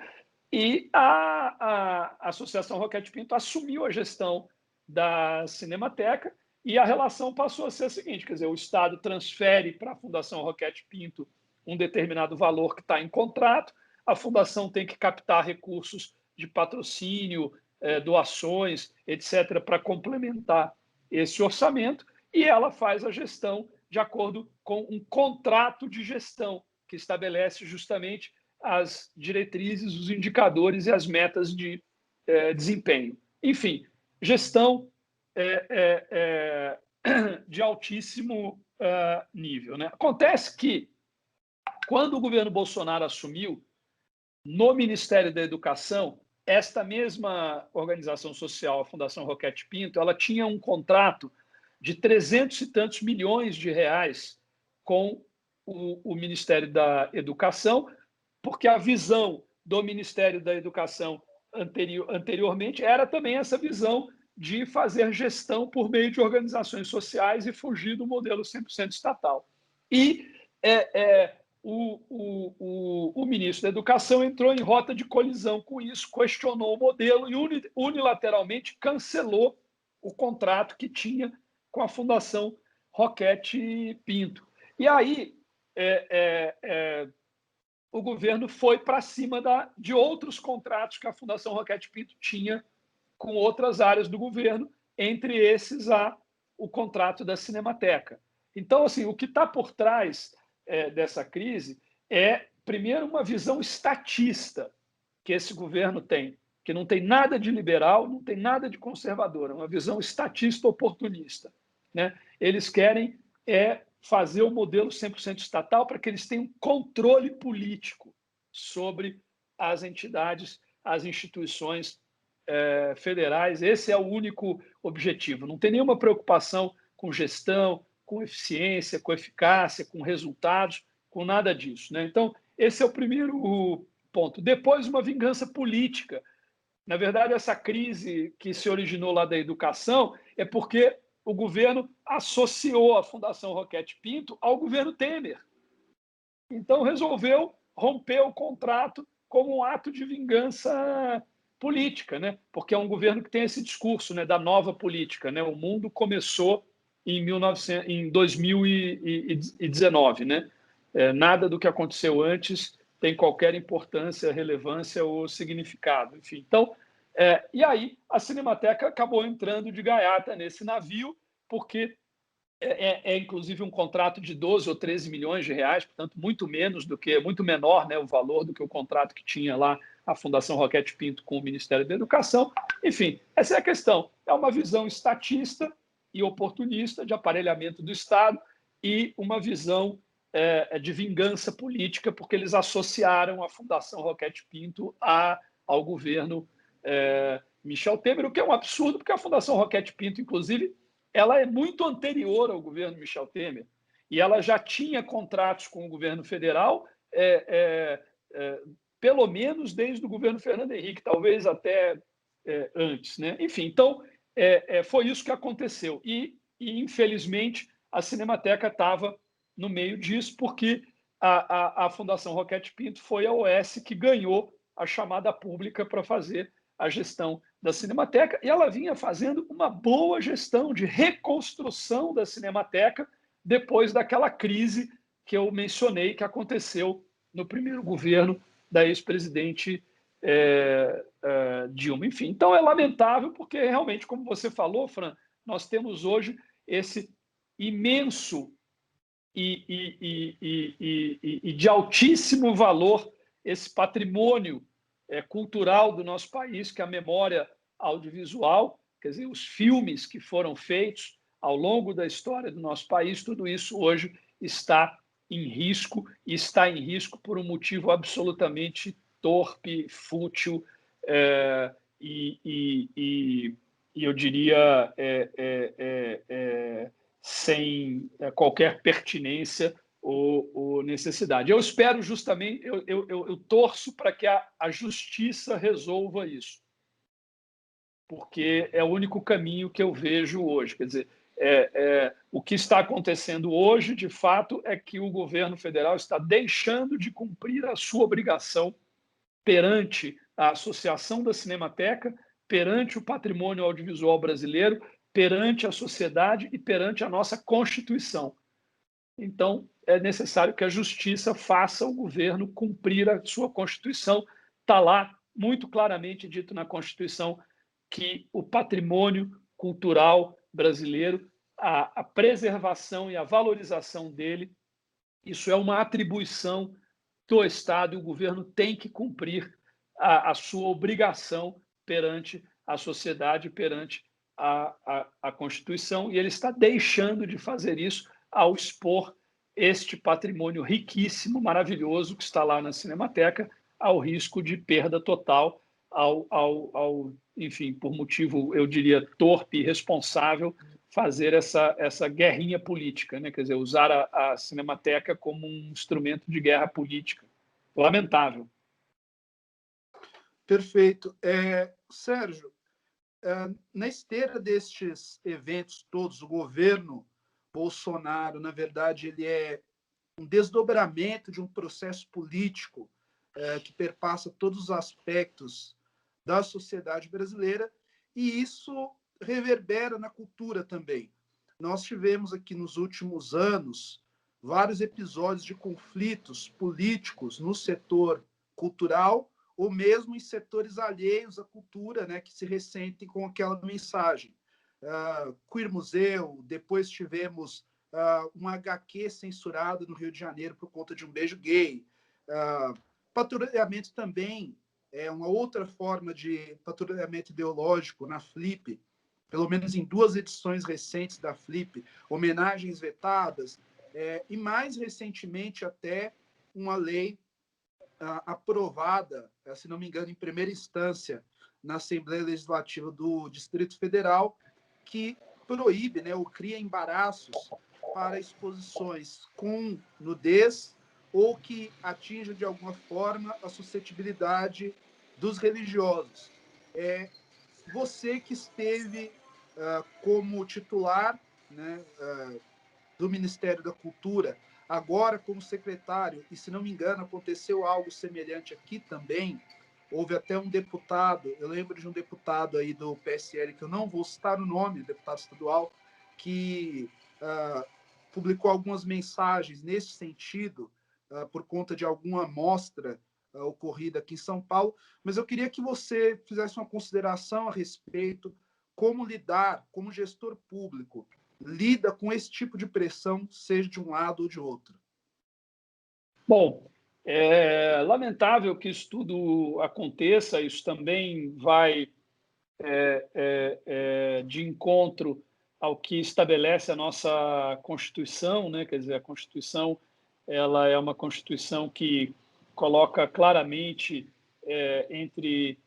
E a Associação Roquete Pinto assumiu a gestão da Cinemateca, e a relação passou a ser a seguinte, quer dizer, o Estado transfere para a Fundação Roquete Pinto um determinado valor que está em contrato, a Fundação tem que captar recursos de patrocínio, doações, etc., para complementar esse orçamento, e ela faz a gestão de acordo com um contrato de gestão que estabelece justamente as diretrizes, os indicadores e as metas de desempenho. Enfim, gestão de altíssimo nível. Né? Acontece que, quando o governo Bolsonaro assumiu, no Ministério da Educação, esta mesma organização social, a Fundação Roquete Pinto, ela tinha um contrato de 300 e tantos milhões de reais com o Ministério da Educação, porque a visão do Ministério da Educação anteriormente era também essa visão de fazer gestão por meio de organizações sociais e fugir do modelo 100% estatal. E o ministro da Educação entrou em rota de colisão com isso, questionou o modelo e unilateralmente cancelou o contrato que tinha com a Fundação Roquete Pinto. E aí o governo foi para cima de outros contratos que a Fundação Roquete Pinto tinha com outras áreas do governo, entre esses o contrato da Cinemateca. Então, assim, o que está por trás dessa crise é, primeiro, uma visão estatista que esse governo tem, que não tem nada de liberal, não tem nada de conservador, é uma visão estatista oportunista, né? Eles querem fazer o modelo 100% estatal para que eles tenham controle político sobre as entidades, as instituições federais. Esse é o único objetivo. Não tem nenhuma preocupação com gestão, com eficiência, com eficácia, com resultados, com nada disso, né? Então, esse é o primeiro ponto. Depois, uma vingança política. Na verdade, essa crise que se originou lá da educação é porque o governo associou a Fundação Roquete Pinto ao governo Temer. Então, resolveu romper o contrato como um ato de vingança política, né? Porque é um governo que tem esse discurso, né, da nova política, né? O mundo começou em 2019, né? Nada do que aconteceu antes tem qualquer importância, relevância ou significado. Enfim, então, e aí a Cinemateca acabou entrando de gaiata nesse navio, porque inclusive um contrato de 12 ou 13 milhões de reais, portanto, muito menor, né, o valor do que o contrato que tinha lá a Fundação Roquete Pinto com o Ministério da Educação. Enfim, essa é a questão. É uma visão estatista e oportunista de aparelhamento do Estado e uma visão de vingança política, porque eles associaram a Fundação Roquete Pinto ao governo Michel Temer, o que é um absurdo, porque a Fundação Roquete Pinto, inclusive, ela é muito anterior ao governo Michel Temer e ela já tinha contratos com o governo federal, pelo menos desde o governo Fernando Henrique, talvez até antes, né? Enfim, então foi isso que aconteceu e infelizmente a Cinemateca estava no meio disso, porque a Fundação Roquete Pinto foi a OS que ganhou a chamada pública para fazer a gestão da Cinemateca, e ela vinha fazendo uma boa gestão de reconstrução da Cinemateca depois daquela crise que eu mencionei que aconteceu no primeiro governo da ex-presidente Dilma. Enfim, então é lamentável porque realmente, como você falou, Fran, nós temos hoje esse imenso e de altíssimo valor, esse patrimônio cultural do nosso país, que é a memória audiovisual, quer dizer, os filmes que foram feitos ao longo da história do nosso país, tudo isso hoje está em risco, e está em risco por um motivo absolutamente torpe, fútil e eu diria sem qualquer pertinência ou necessidade. Eu espero justamente, eu torço para que a justiça resolva isso, porque é o único caminho que eu vejo hoje. Quer dizer, o que está acontecendo hoje, de fato, é que o governo federal está deixando de cumprir a sua obrigação perante a Associação da Cinemateca, perante o patrimônio audiovisual brasileiro, perante a sociedade e perante a nossa Constituição. Então, é necessário que a justiça faça o governo cumprir a sua Constituição. Está lá muito claramente dito na Constituição que o patrimônio cultural brasileiro, a preservação e a valorização dele, isso é uma atribuição do Estado, e o governo tem que cumprir a sua obrigação perante a sociedade, perante a Constituição, e ele está deixando de fazer isso ao expor este patrimônio riquíssimo, maravilhoso, que está lá na Cinemateca, ao risco de perda total, enfim, por motivo, eu diria, torpe e irresponsável, fazer essa guerrinha política, né? Quer dizer, usar a Cinemateca como um instrumento de guerra política. Lamentável. Perfeito. Sérgio, na esteira destes eventos todos, o governo Bolsonaro, na verdade, ele é um desdobramento de um processo político que perpassa todos os aspectos da sociedade brasileira, e isso reverbera na cultura também. Nós tivemos aqui nos últimos anos vários episódios de conflitos políticos no setor cultural ou mesmo em setores alheios à cultura, né, que se ressentem com aquela mensagem. Queer Museu, depois tivemos um HQ censurado no Rio de Janeiro por conta de um beijo gay. Patrulhamento também é uma outra forma de patrulhamento ideológico na Flip, pelo menos em 2 edições recentes da Flip, homenagens vetadas, e mais recentemente até uma lei aprovada, se não me engano, em primeira instância na Assembleia Legislativa do Distrito Federal, que proíbe, né, ou cria embaraços para exposições com nudez ou que atinjam de alguma forma a suscetibilidade dos religiosos. Você que esteve como titular, né, do Ministério da Cultura, agora como secretário, e se não me engano aconteceu algo semelhante aqui também, houve até um deputado, eu lembro de um deputado aí do PSL, que eu não vou citar o nome, deputado estadual, que publicou algumas mensagens nesse sentido, por conta de alguma mostra ocorrida aqui em São Paulo, mas eu queria que você fizesse uma consideração a respeito, como lidar, como gestor público, lida com esse tipo de pressão, seja de um lado ou de outro. Bom, é lamentável que isso tudo aconteça, isso também vai de encontro ao que estabelece a nossa Constituição, né? Quer dizer, a Constituição ela é uma Constituição que coloca claramente entre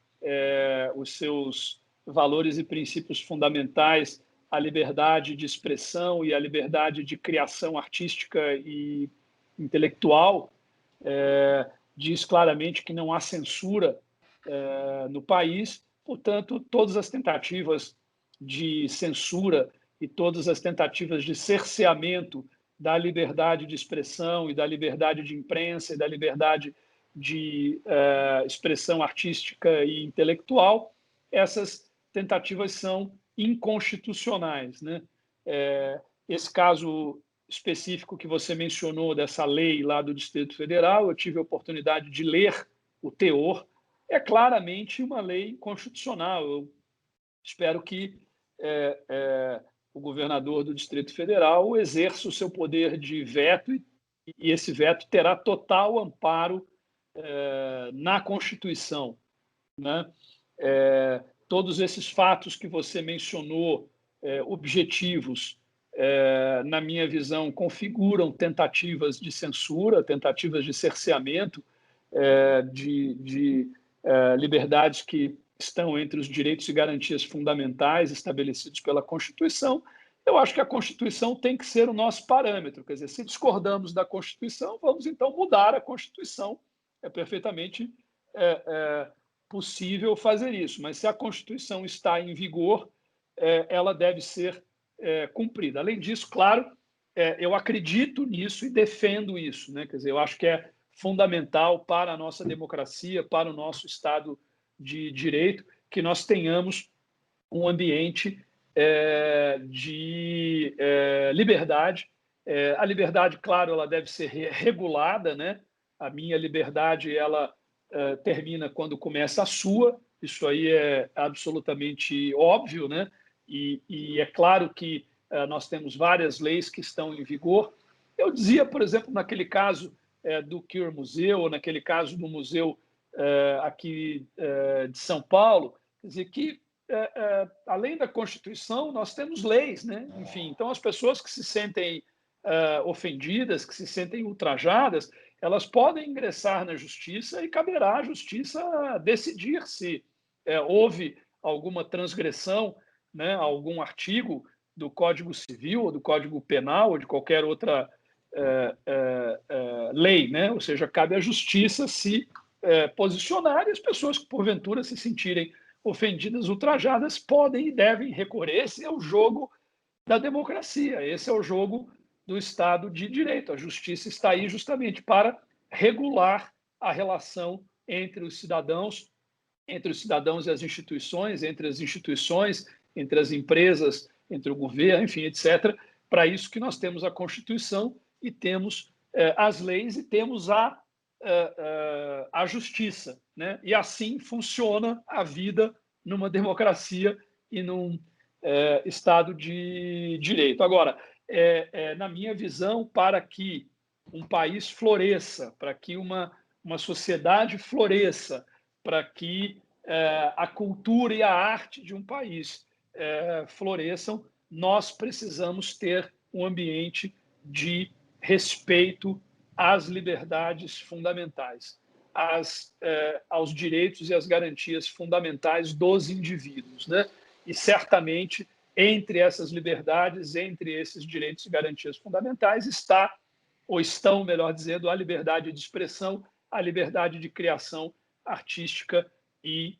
os seus valores e princípios fundamentais a liberdade de expressão e a liberdade de criação artística e intelectual. Diz claramente que não há censura no país, portanto, todas as tentativas de censura e todas as tentativas de cerceamento da liberdade de expressão e da liberdade de imprensa e da liberdade de expressão artística e intelectual, essas tentativas são inconstitucionais, né? Esse caso específico que você mencionou dessa lei lá do Distrito Federal, eu tive a oportunidade de ler o teor, é claramente uma lei constitucional. Eu espero que o governador do Distrito Federal exerça o seu poder de veto e esse veto terá total amparo na Constituição, né? Todos esses fatos que você mencionou, objetivos, na minha visão, configuram tentativas de censura, tentativas de cerceamento de liberdades que estão entre os direitos e garantias fundamentais estabelecidos pela Constituição. Eu acho que a Constituição tem que ser o nosso parâmetro. Quer dizer, se discordamos da Constituição, vamos então mudar a Constituição. É perfeitamente possível fazer isso, mas se a Constituição está em vigor, ela deve ser cumprida. Além disso, claro, eu acredito nisso e defendo isso, né? Quer dizer, eu acho que é fundamental para a nossa democracia, para o nosso Estado de Direito, que nós tenhamos um ambiente de liberdade. A liberdade, claro, ela deve ser regulada, né? A minha liberdade, ela termina quando começa a sua, isso aí é absolutamente óbvio, né? E é claro que nós temos várias leis que estão em vigor. Eu dizia, por exemplo, naquele caso do Queer Museu, ou naquele caso do museu aqui de São Paulo, quer dizer que, além da Constituição, nós temos leis, né? Enfim, então as pessoas que se sentem ofendidas, que se sentem ultrajadas, elas podem ingressar na justiça e caberá à justiça decidir se houve alguma transgressão, né, algum artigo do Código Civil ou do Código Penal ou de qualquer outra lei, né? Ou seja, cabe à justiça se posicionar, e as pessoas que porventura se sentirem ofendidas, ultrajadas, podem e devem recorrer. Esse é o jogo da democracia, esse é o jogo do Estado de Direito. A justiça está aí justamente para regular a relação entre os cidadãos e as instituições, entre as empresas, entre o governo, enfim, etc. Para isso que nós temos a Constituição e temos as leis e temos a justiça, né? E assim funciona a vida numa democracia e num Estado de Direito. Agora, na minha visão, para que um país floresça, para que uma sociedade floresça, para que a cultura e a arte de um país floresçam, nós precisamos ter um ambiente de respeito às liberdades fundamentais, aos direitos e às garantias fundamentais dos indivíduos, né? E certamente entre essas liberdades, entre esses direitos e garantias fundamentais estão, melhor dizendo, a liberdade de expressão, a liberdade de criação artística e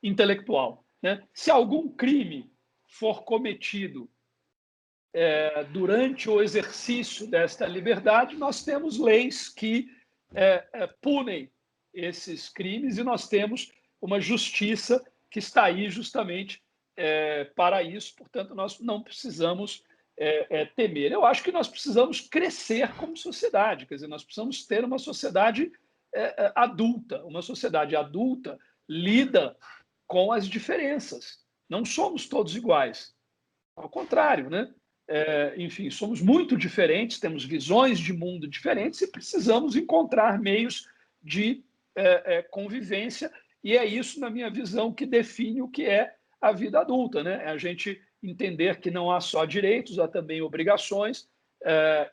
intelectual, né? Se algum crime for cometido durante o exercício desta liberdade, nós temos leis que punem esses crimes e nós temos uma justiça que está aí justamente para isso. Portanto, nós não precisamos temer. Eu acho que nós precisamos crescer como sociedade, quer dizer, nós precisamos ter uma sociedade adulta. Uma sociedade adulta lida com as diferenças. Não somos todos iguais. Ao contrário, né? Enfim, somos muito diferentes, temos visões de mundo diferentes e precisamos encontrar meios de convivência, e é isso, na minha visão, que define o que é a vida adulta, né? É a gente entender que não há só direitos, há também obrigações,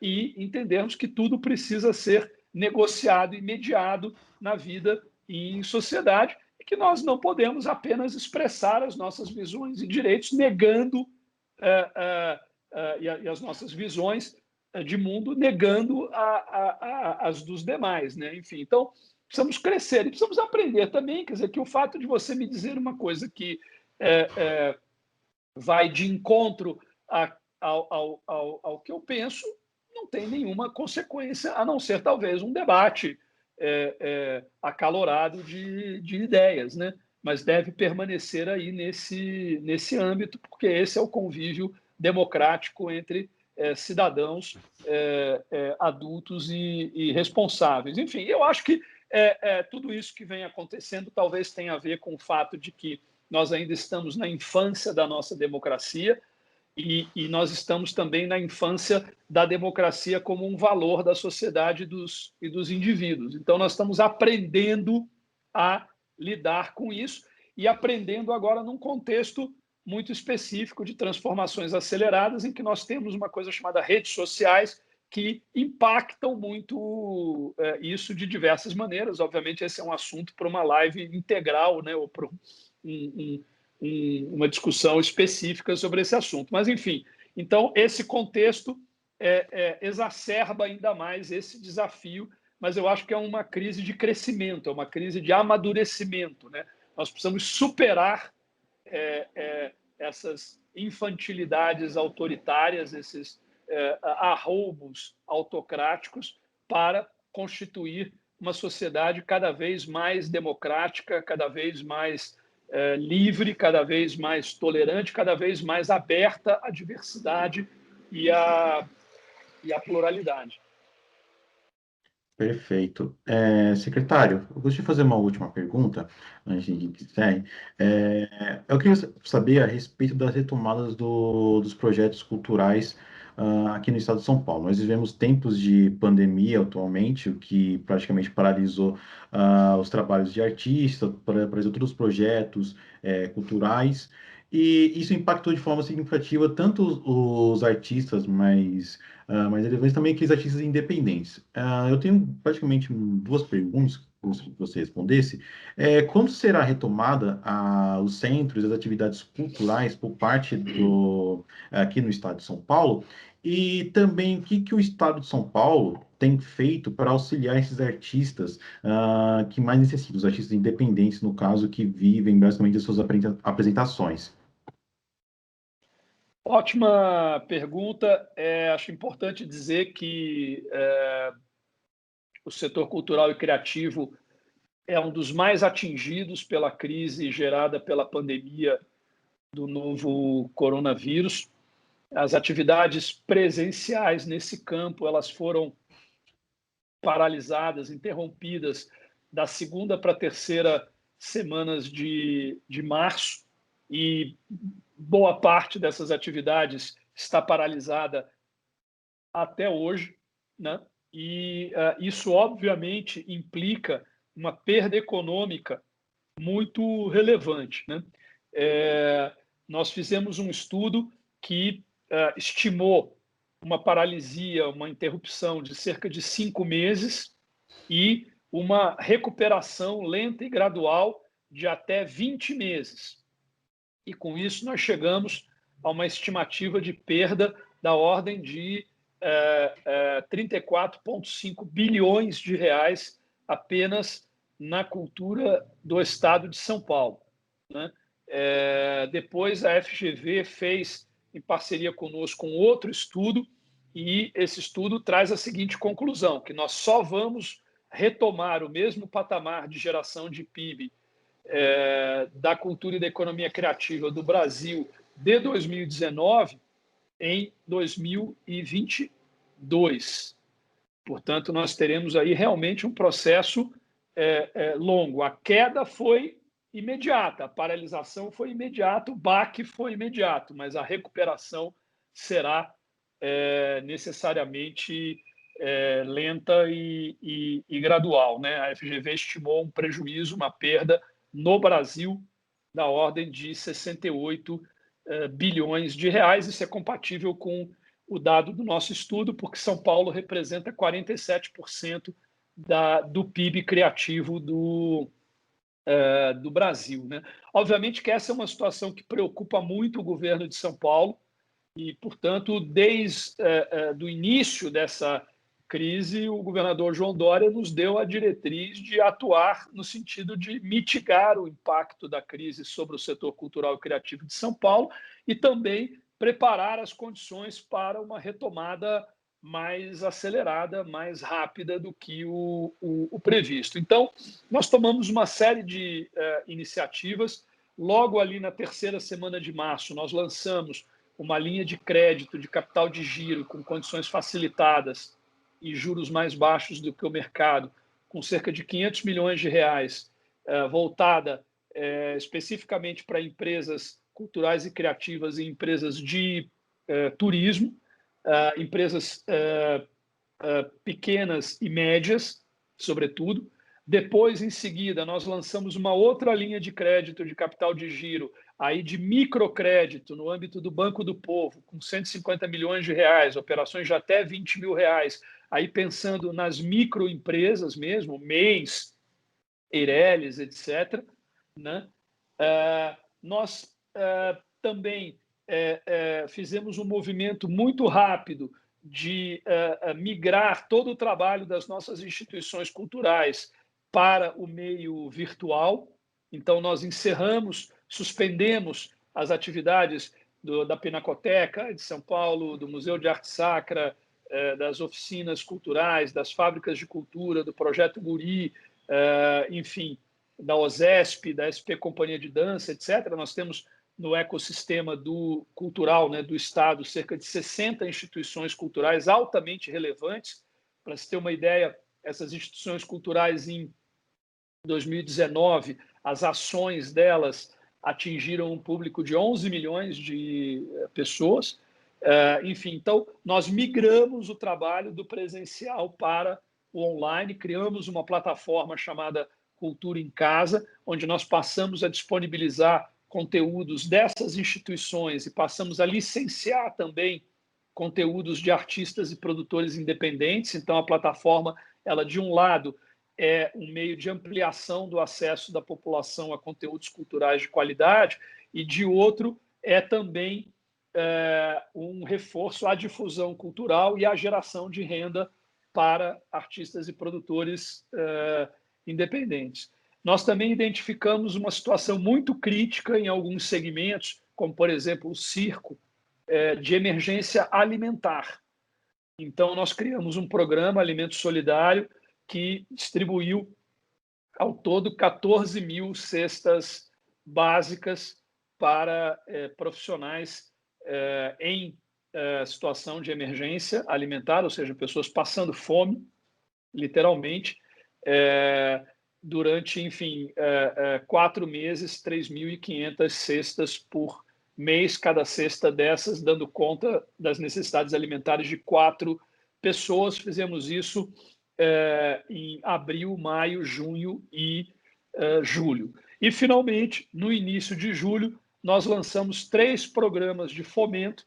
e entendermos que tudo precisa ser negociado e mediado na vida e em sociedade, e que nós não podemos apenas expressar as nossas visões e direitos negando e as nossas visões de mundo, negando as dos demais, né? Enfim, então precisamos crescer e precisamos aprender também, quer dizer, que o fato de você me dizer uma coisa que vai de encontro ao que eu penso não tem nenhuma consequência, a não ser talvez um debate acalorado de ideias, né? Mas deve permanecer aí nesse âmbito, porque esse é o convívio democrático entre cidadãos adultos e responsáveis. Enfim, eu acho que tudo isso que vem acontecendo talvez tenha a ver com o fato de que nós ainda estamos na infância da nossa democracia e nós estamos também na infância da democracia como um valor da sociedade e dos indivíduos. Então, nós estamos aprendendo a lidar com isso e aprendendo agora num contexto muito específico de transformações aceleradas, em que nós temos uma coisa chamada redes sociais que impactam muito isso de diversas maneiras. Obviamente, esse é um assunto para uma live integral, né, ou para uma discussão específica sobre esse assunto. Mas, enfim, então, esse contexto exacerba ainda mais esse desafio, mas eu acho que é uma crise de crescimento, é uma crise de amadurecimento, né? Nós precisamos superar essas infantilidades autoritárias, esses arroubos autocráticos, para constituir uma sociedade cada vez mais democrática, cada vez mais livre, cada vez mais tolerante, cada vez mais aberta à diversidade e à pluralidade. Perfeito. Secretário, eu gostaria de fazer uma última pergunta, antes de encerrar. Eu queria saber a respeito das retomadas dos projetos culturais aqui no estado de São Paulo. Nós vivemos tempos de pandemia atualmente, o que praticamente paralisou os trabalhos de artistas, para outros projetos culturais, e isso impactou de forma significativa tanto os artistas mais relevantes, também aqueles artistas independentes. Eu tenho praticamente duas perguntas que você respondesse, quando será retomada os centros, as atividades culturais por parte aqui no estado de São Paulo? E também o que o estado de São Paulo tem feito para auxiliar esses artistas que mais necessitam, os artistas independentes, no caso, que vivem basicamente as suas apresentações? Ótima pergunta. Acho importante dizer que o setor cultural e criativo é um dos mais atingidos pela crise gerada pela pandemia do novo coronavírus. As atividades presenciais nesse campo elas foram paralisadas, interrompidas da segunda para a terceira semanas de março, e boa parte dessas atividades está paralisada até hoje, né? E isso, obviamente, implica uma perda econômica muito relevante, né? Nós fizemos um estudo que estimou uma paralisia, uma interrupção de cerca de 5 meses e uma recuperação lenta e gradual de até 20 meses. E com isso nós chegamos a uma estimativa de perda da ordem de 34,5 bilhões de reais apenas na cultura do estado de São Paulo, né? Depois a FGV fez, em parceria conosco, um outro estudo, e esse estudo traz a seguinte conclusão, que nós só vamos retomar o mesmo patamar de geração de PIB da cultura e da economia criativa do Brasil de 2019 em 2022. Portanto, nós teremos aí realmente um processo longo. A queda foi imediata, a paralisação foi imediata, o baque foi imediato, mas a recuperação será necessariamente lenta e gradual, né? A FGV estimou um prejuízo, uma perda no Brasil da ordem de 68 bilhões de reais. Isso é compatível com o dado do nosso estudo, porque São Paulo representa 47% do PIB criativo do Brasil, né? Obviamente que essa é uma situação que preocupa muito o governo de São Paulo e, portanto, desde do início dessa crise, o governador João Dória nos deu a diretriz de atuar no sentido de mitigar o impacto da crise sobre o setor cultural e criativo de São Paulo e também preparar as condições para uma retomada mais acelerada, mais rápida do que o previsto. Então, nós tomamos uma série de iniciativas. Logo ali na terceira semana de março, nós lançamos uma linha de crédito de capital de giro com condições facilitadas e juros mais baixos do que o mercado, com cerca de 500 milhões de reais, voltada especificamente para empresas culturais e criativas e empresas de turismo, empresas pequenas e médias, sobretudo. Depois, em seguida, nós lançamos uma outra linha de crédito de capital de giro, aí de microcrédito no âmbito do Banco do Povo, com 150 milhões de reais, operações de até 20 mil reais, aí pensando nas microempresas mesmo, MEIs, Eireles, etc., né? Nós também fizemos um movimento muito rápido de migrar todo o trabalho das nossas instituições culturais para o meio virtual. Então, nós suspendemos as atividades da Pinacoteca de São Paulo, do Museu de Arte Sacra, das oficinas culturais, das fábricas de cultura, do Projeto Guri, enfim, da OSESP, da SP Companhia de Dança, etc. Nós temos no ecossistema cultural, né, do Estado cerca de 60 instituições culturais altamente relevantes. Para se ter uma ideia, essas instituições culturais em 2019, as ações delas atingiram um público de 11 milhões de pessoas. Enfim, então, nós migramos o trabalho do presencial para o online, criamos uma plataforma chamada Cultura em Casa, onde nós passamos a disponibilizar conteúdos dessas instituições e passamos a licenciar também conteúdos de artistas e produtores independentes. Então, a plataforma, ela, de um lado, é um meio de ampliação do acesso da população a conteúdos culturais de qualidade, e de outro é também um reforço à difusão cultural e à geração de renda para artistas e produtores independentes. Nós também identificamos uma situação muito crítica em alguns segmentos, como, por exemplo, o circo, de emergência alimentar. Então, nós criamos um programa Alimento Solidário que distribuiu, ao todo, 14 mil cestas básicas para profissionais em situação de emergência alimentar, ou seja, pessoas passando fome, literalmente, durante, enfim, 4 meses, 3.500 cestas por mês, cada cesta dessas, dando conta das necessidades alimentares de 4 pessoas. Fizemos isso em abril, maio, junho e julho. E, finalmente, no início de julho, nós lançamos 3 programas de fomento: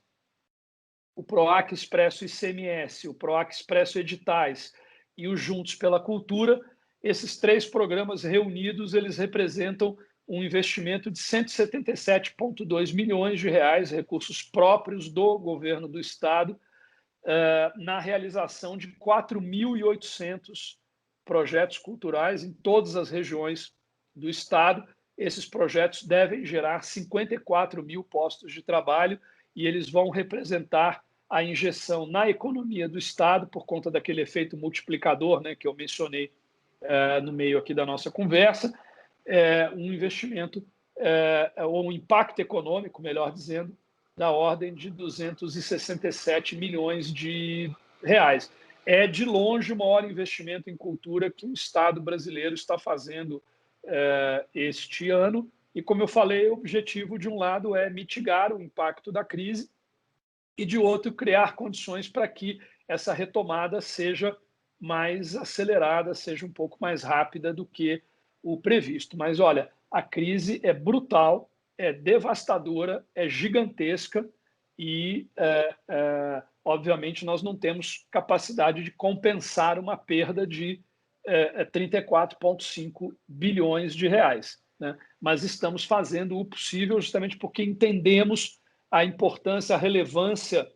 o PROAC Expresso ICMS, o PROAC Expresso Editais e o Juntos pela Cultura. Esses 3 programas reunidos, eles representam um investimento de 177,2 milhões de reais, recursos próprios do governo do Estado, na realização de 4.800 projetos culturais em todas as regiões do Estado. Esses projetos devem gerar 54 mil postos de trabalho e eles vão representar a injeção na economia do Estado, por conta daquele efeito multiplicador, né, que eu mencionei no meio aqui da nossa conversa, um investimento, ou um impacto econômico, melhor dizendo, da ordem de 267 milhões de reais. É, de longe, o maior investimento em cultura que o Estado brasileiro está fazendo este ano. E, como eu falei, o objetivo, de um lado, é mitigar o impacto da crise e, de outro, criar condições para que essa retomada seja mais acelerada, seja um pouco mais rápida do que o previsto. Mas, olha, a crise é brutal, é devastadora, é gigantesca e, obviamente, nós não temos capacidade de compensar uma perda de 34,5 bilhões de reais, né? Mas estamos fazendo o possível justamente porque entendemos a importância, a relevância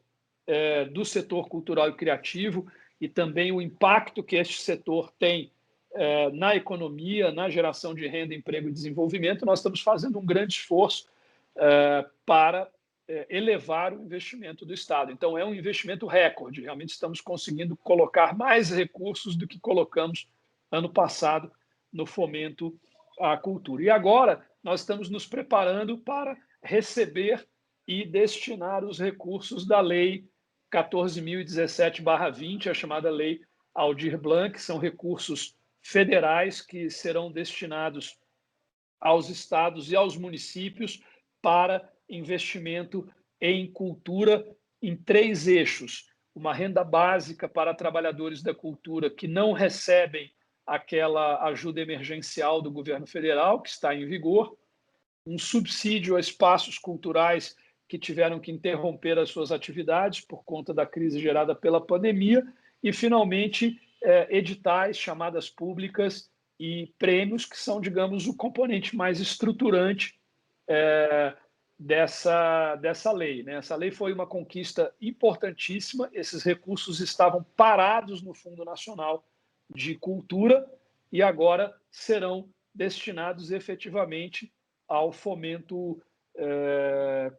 do setor cultural e criativo e também o impacto que este setor tem na economia, na geração de renda, emprego e desenvolvimento. Nós estamos fazendo um grande esforço para elevar o investimento do Estado. Então, é um investimento recorde. Realmente estamos conseguindo colocar mais recursos do que colocamos ano passado no fomento à cultura. E agora nós estamos nos preparando para receber e destinar os recursos da Lei 14.017/20, a chamada Lei Aldir Blanc, que são recursos federais que serão destinados aos estados e aos municípios para investimento em cultura em 3 eixos: uma renda básica para trabalhadores da cultura que não recebem aquela ajuda emergencial do governo federal, que está em vigor, um subsídio a espaços culturais que tiveram que interromper as suas atividades por conta da crise gerada pela pandemia, e, finalmente, editais, chamadas públicas e prêmios, que são, digamos, o componente mais estruturante dessa lei, né? Essa lei foi uma conquista importantíssima. Esses recursos estavam parados no Fundo Nacional de Cultura e agora serão destinados efetivamente ao fomento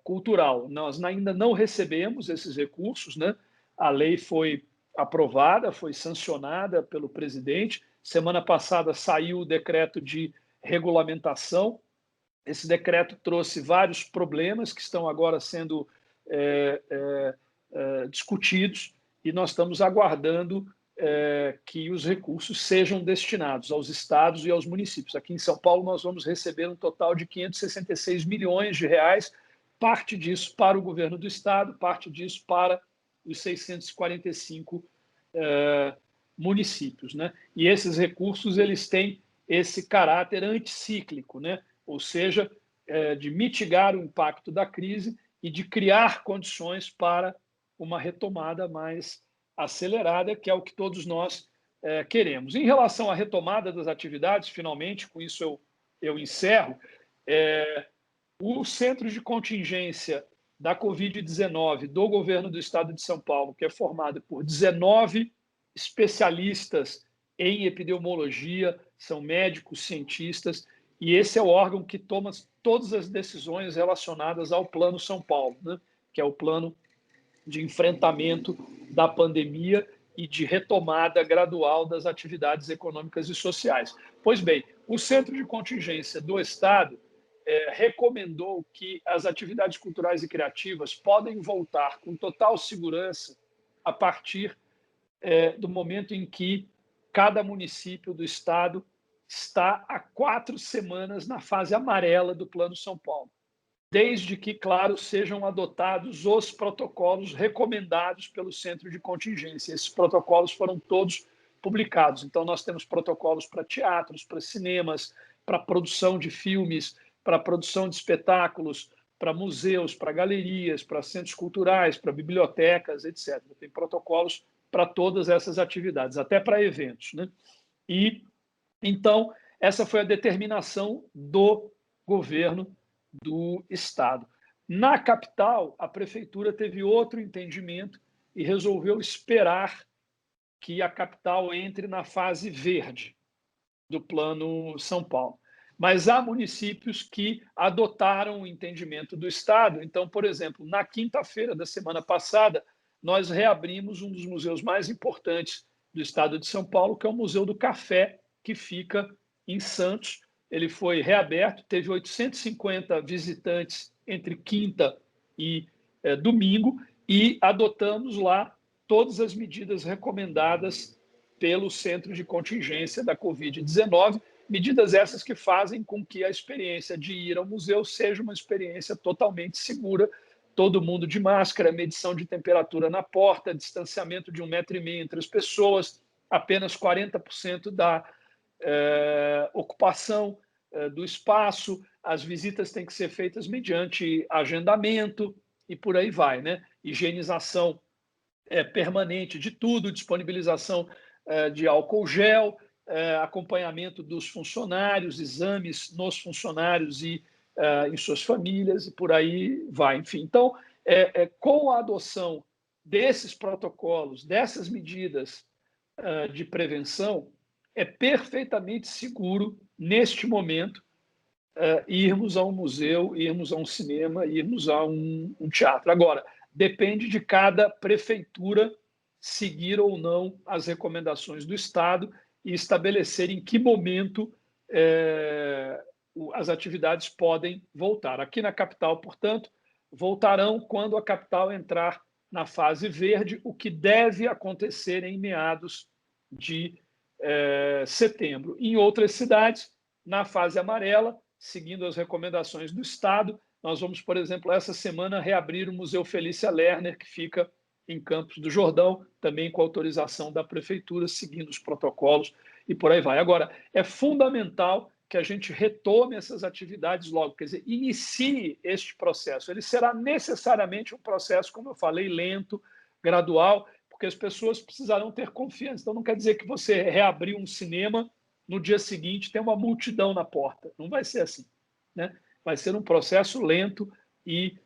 cultural. Nós ainda não recebemos esses recursos, né? A lei foi aprovada, foi sancionada pelo presidente. Semana passada saiu o decreto de regulamentação. Esse decreto trouxe vários problemas que estão agora sendo discutidos e nós estamos aguardando que os recursos sejam destinados aos estados e aos municípios. Aqui em São Paulo nós vamos receber um total de 566 milhões de reais, parte disso para o governo do estado, parte disso para os 645 municípios, né? E esses recursos, eles têm esse caráter anticíclico, né? Ou seja, de mitigar o impacto da crise e de criar condições para uma retomada mais acelerada, que é o que todos nós queremos. Em relação à retomada das atividades, finalmente, com isso eu encerro, o Centro de Contingência da Covid-19 do Governo do Estado de São Paulo, que é formado por 19 especialistas em epidemiologia, são médicos, cientistas, e esse é o órgão que toma todas as decisões relacionadas ao Plano São Paulo, né? Que é o plano de enfrentamento da pandemia e de retomada gradual das atividades econômicas e sociais. Pois bem, o Centro de Contingência do Estado recomendou que as atividades culturais e criativas podem voltar com total segurança a partir do momento em que cada município do Estado está há 4 semanas na fase amarela do Plano São Paulo, desde que, claro, sejam adotados os protocolos recomendados pelo Centro de Contingência. Esses protocolos foram todos publicados. Então, nós temos protocolos para teatros, para cinemas, para produção de filmes, para produção de espetáculos, para museus, para galerias, para centros culturais, para bibliotecas, etc. Tem protocolos para todas essas atividades, até para eventos, né? E, então, essa foi a determinação do governo do Estado. Na capital, a prefeitura teve outro entendimento e resolveu esperar que a capital entre na fase verde do Plano São Paulo. Mas há municípios que adotaram o entendimento do Estado. Então, por exemplo, na quinta-feira da semana passada, nós reabrimos um dos museus mais importantes do Estado de São Paulo, que é o Museu do Café, que fica em Santos. Ele foi reaberto, teve 850 visitantes entre quinta e domingo, e adotamos lá todas as medidas recomendadas pelo Centro de Contingência da Covid-19, medidas essas que fazem com que a experiência de ir ao museu seja uma experiência totalmente segura, todo mundo de máscara, medição de temperatura na porta, distanciamento de 1,5 metro entre as pessoas, apenas 40% da ocupação do espaço, as visitas têm que ser feitas mediante agendamento e por aí vai, né? Higienização permanente de tudo, disponibilização de álcool gel, acompanhamento dos funcionários, exames nos funcionários e em suas famílias e por aí vai. Enfim, então, com a adoção desses protocolos, dessas medidas de prevenção, é perfeitamente seguro, neste momento, irmos a um museu, irmos a um cinema, irmos a um teatro. Agora, depende de cada prefeitura seguir ou não as recomendações do Estado e estabelecer em que momento as atividades podem voltar. Aqui na capital, portanto, voltarão quando a capital entrar na fase verde, o que deve acontecer em meados de setembro. Em outras cidades, na fase amarela, seguindo as recomendações do Estado, nós vamos, por exemplo, essa semana reabrir o Museu Felícia Lerner, que fica em Campos do Jordão, também com autorização da prefeitura, seguindo os protocolos e por aí vai. Agora, é fundamental que a gente retome essas atividades logo, quer dizer, inicie este processo. Ele será necessariamente um processo, como eu falei, lento, gradual, porque as pessoas precisarão ter confiança. Então, não quer dizer que você reabrir um cinema, no dia seguinte tem uma multidão na porta. Não vai ser assim, né? Vai ser um processo lento e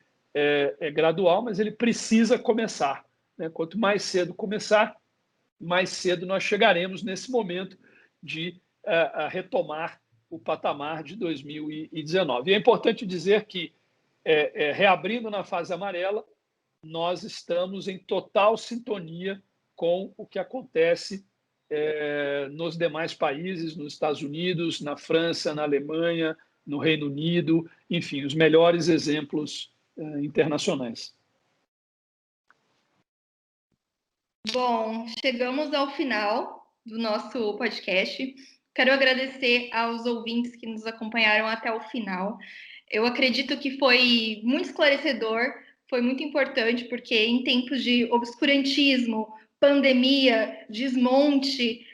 gradual, mas ele precisa começar, né? Quanto mais cedo começar, mais cedo nós chegaremos nesse momento de retomar o patamar de 2019. E é importante dizer que, reabrindo na fase amarela, nós estamos em total sintonia com o que acontece nos demais países, nos Estados Unidos, na França, na Alemanha, no Reino Unido, enfim, os melhores exemplos internacionais. Bom, chegamos ao final do nosso podcast. Quero agradecer aos ouvintes que nos acompanharam até o final. Eu acredito que foi muito esclarecedor, foi muito importante, porque em tempos de obscurantismo, pandemia, desmonte,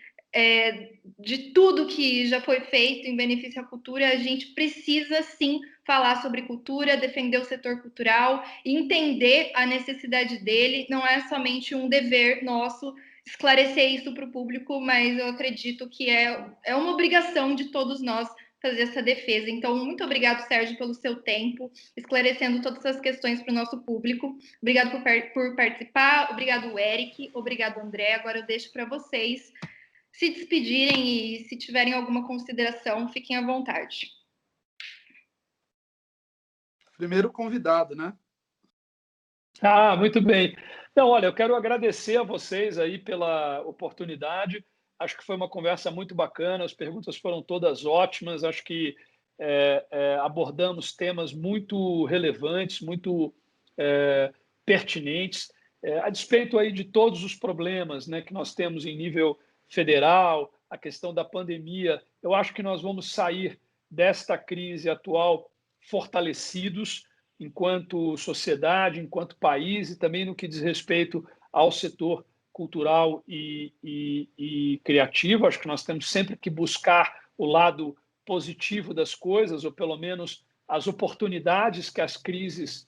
de tudo que já foi feito em benefício à cultura, a gente precisa sim falar sobre cultura, defender o setor cultural, entender a necessidade dele, não é somente um dever nosso esclarecer isso para o público, mas eu acredito que é uma obrigação de todos nós fazer essa defesa. Então, muito obrigado, Sérgio, pelo seu tempo, esclarecendo todas essas questões para o nosso público. Obrigado por participar, obrigado, Eric, obrigado, André. Agora eu deixo para vocês se despedirem e se tiverem alguma consideração, fiquem à vontade. Primeiro convidado, né? Muito bem. Então, olha, eu quero agradecer a vocês aí pela oportunidade. Acho que foi uma conversa muito bacana, as perguntas foram todas ótimas, acho que abordamos temas muito relevantes, muito pertinentes, a despeito aí de todos os problemas, né, que nós temos em nível federal, a questão da pandemia. Eu acho que nós vamos sair desta crise atual fortalecidos, enquanto sociedade, enquanto país, e também no que diz respeito ao setor cultural e criativo. Acho que nós temos sempre que buscar o lado positivo das coisas, ou pelo menos as oportunidades que as crises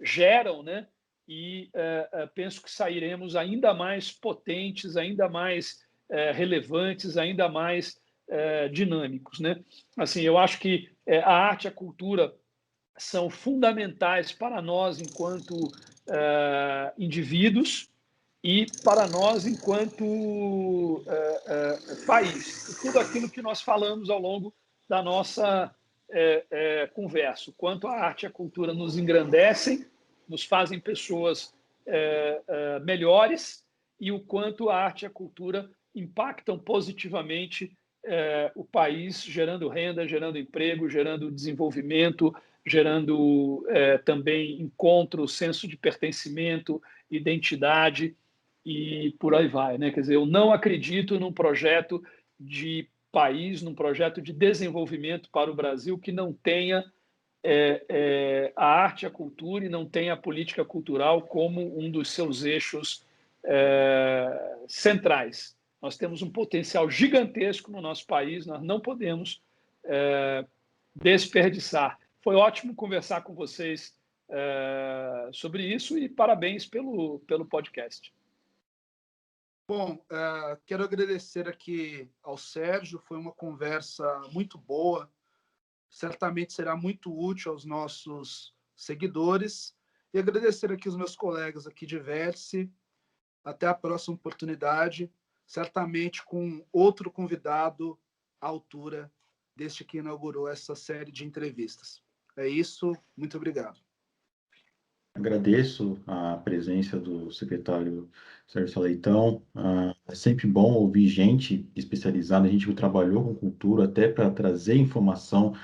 geram, né? E penso que sairemos ainda mais potentes, ainda mais relevantes, ainda mais dinâmicos, né? Assim, eu acho que a arte e a cultura são fundamentais para nós enquanto indivíduos e para nós enquanto país. E tudo aquilo que nós falamos ao longo da nossa conversa. O quanto a arte e a cultura nos engrandecem, nos fazem pessoas melhores, e o quanto a arte e a cultura impactam positivamente o país, gerando renda, gerando emprego, gerando desenvolvimento, gerando também encontro, senso de pertencimento, identidade e por aí vai, né? Quer dizer, eu não acredito num projeto de país, num projeto de desenvolvimento para o Brasil que não tenha a arte, a cultura e não tenha a política cultural como um dos seus eixos centrais. Nós temos um potencial gigantesco no nosso país, nós não podemos desperdiçar. Foi ótimo conversar com vocês sobre isso e parabéns pelo podcast. Bom, quero agradecer aqui ao Sérgio, foi uma conversa muito boa, certamente será muito útil aos nossos seguidores, e agradecer aqui os meus colegas aqui de Vértice. Até a próxima oportunidade, certamente com outro convidado à altura deste que inaugurou essa série de entrevistas. É isso, muito obrigado. Agradeço a presença do secretário Sérgio Leitão. É sempre bom ouvir gente especializada, gente que trabalhou com cultura, até para trazer informação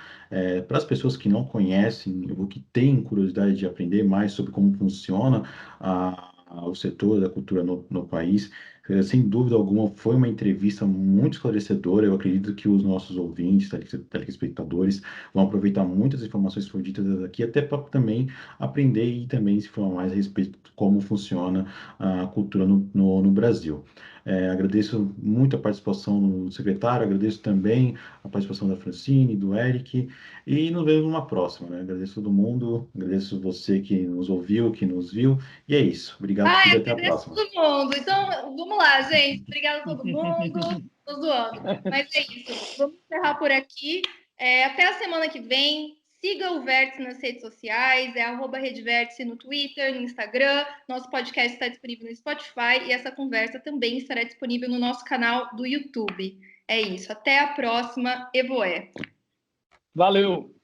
para as pessoas que não conhecem, ou que têm curiosidade de aprender mais sobre como funciona o setor da cultura no país. Sem dúvida alguma, foi uma entrevista muito esclarecedora. Eu acredito que os nossos ouvintes, telespectadores, vão aproveitar muitas informações que foram ditas aqui, até para também aprender e também se informar mais a respeito de como funciona a cultura no Brasil. Agradeço muito a participação do secretário, agradeço também a participação da Francine, do Eric, e nos vemos numa próxima, né? Agradeço todo mundo, agradeço você que nos ouviu, que nos viu, e é isso. Obrigado e até a próxima. Todo mundo. Então, vamos lá, gente. Obrigada a todo mundo. Tô zoando. Mas é isso. Vamos encerrar por aqui. Até a semana que vem. Siga o Vértice nas redes sociais, @RedeVértice no Twitter, no Instagram. Nosso podcast está disponível no Spotify e essa conversa também estará disponível no nosso canal do YouTube. É isso. Até a próxima. Evoé. Valeu!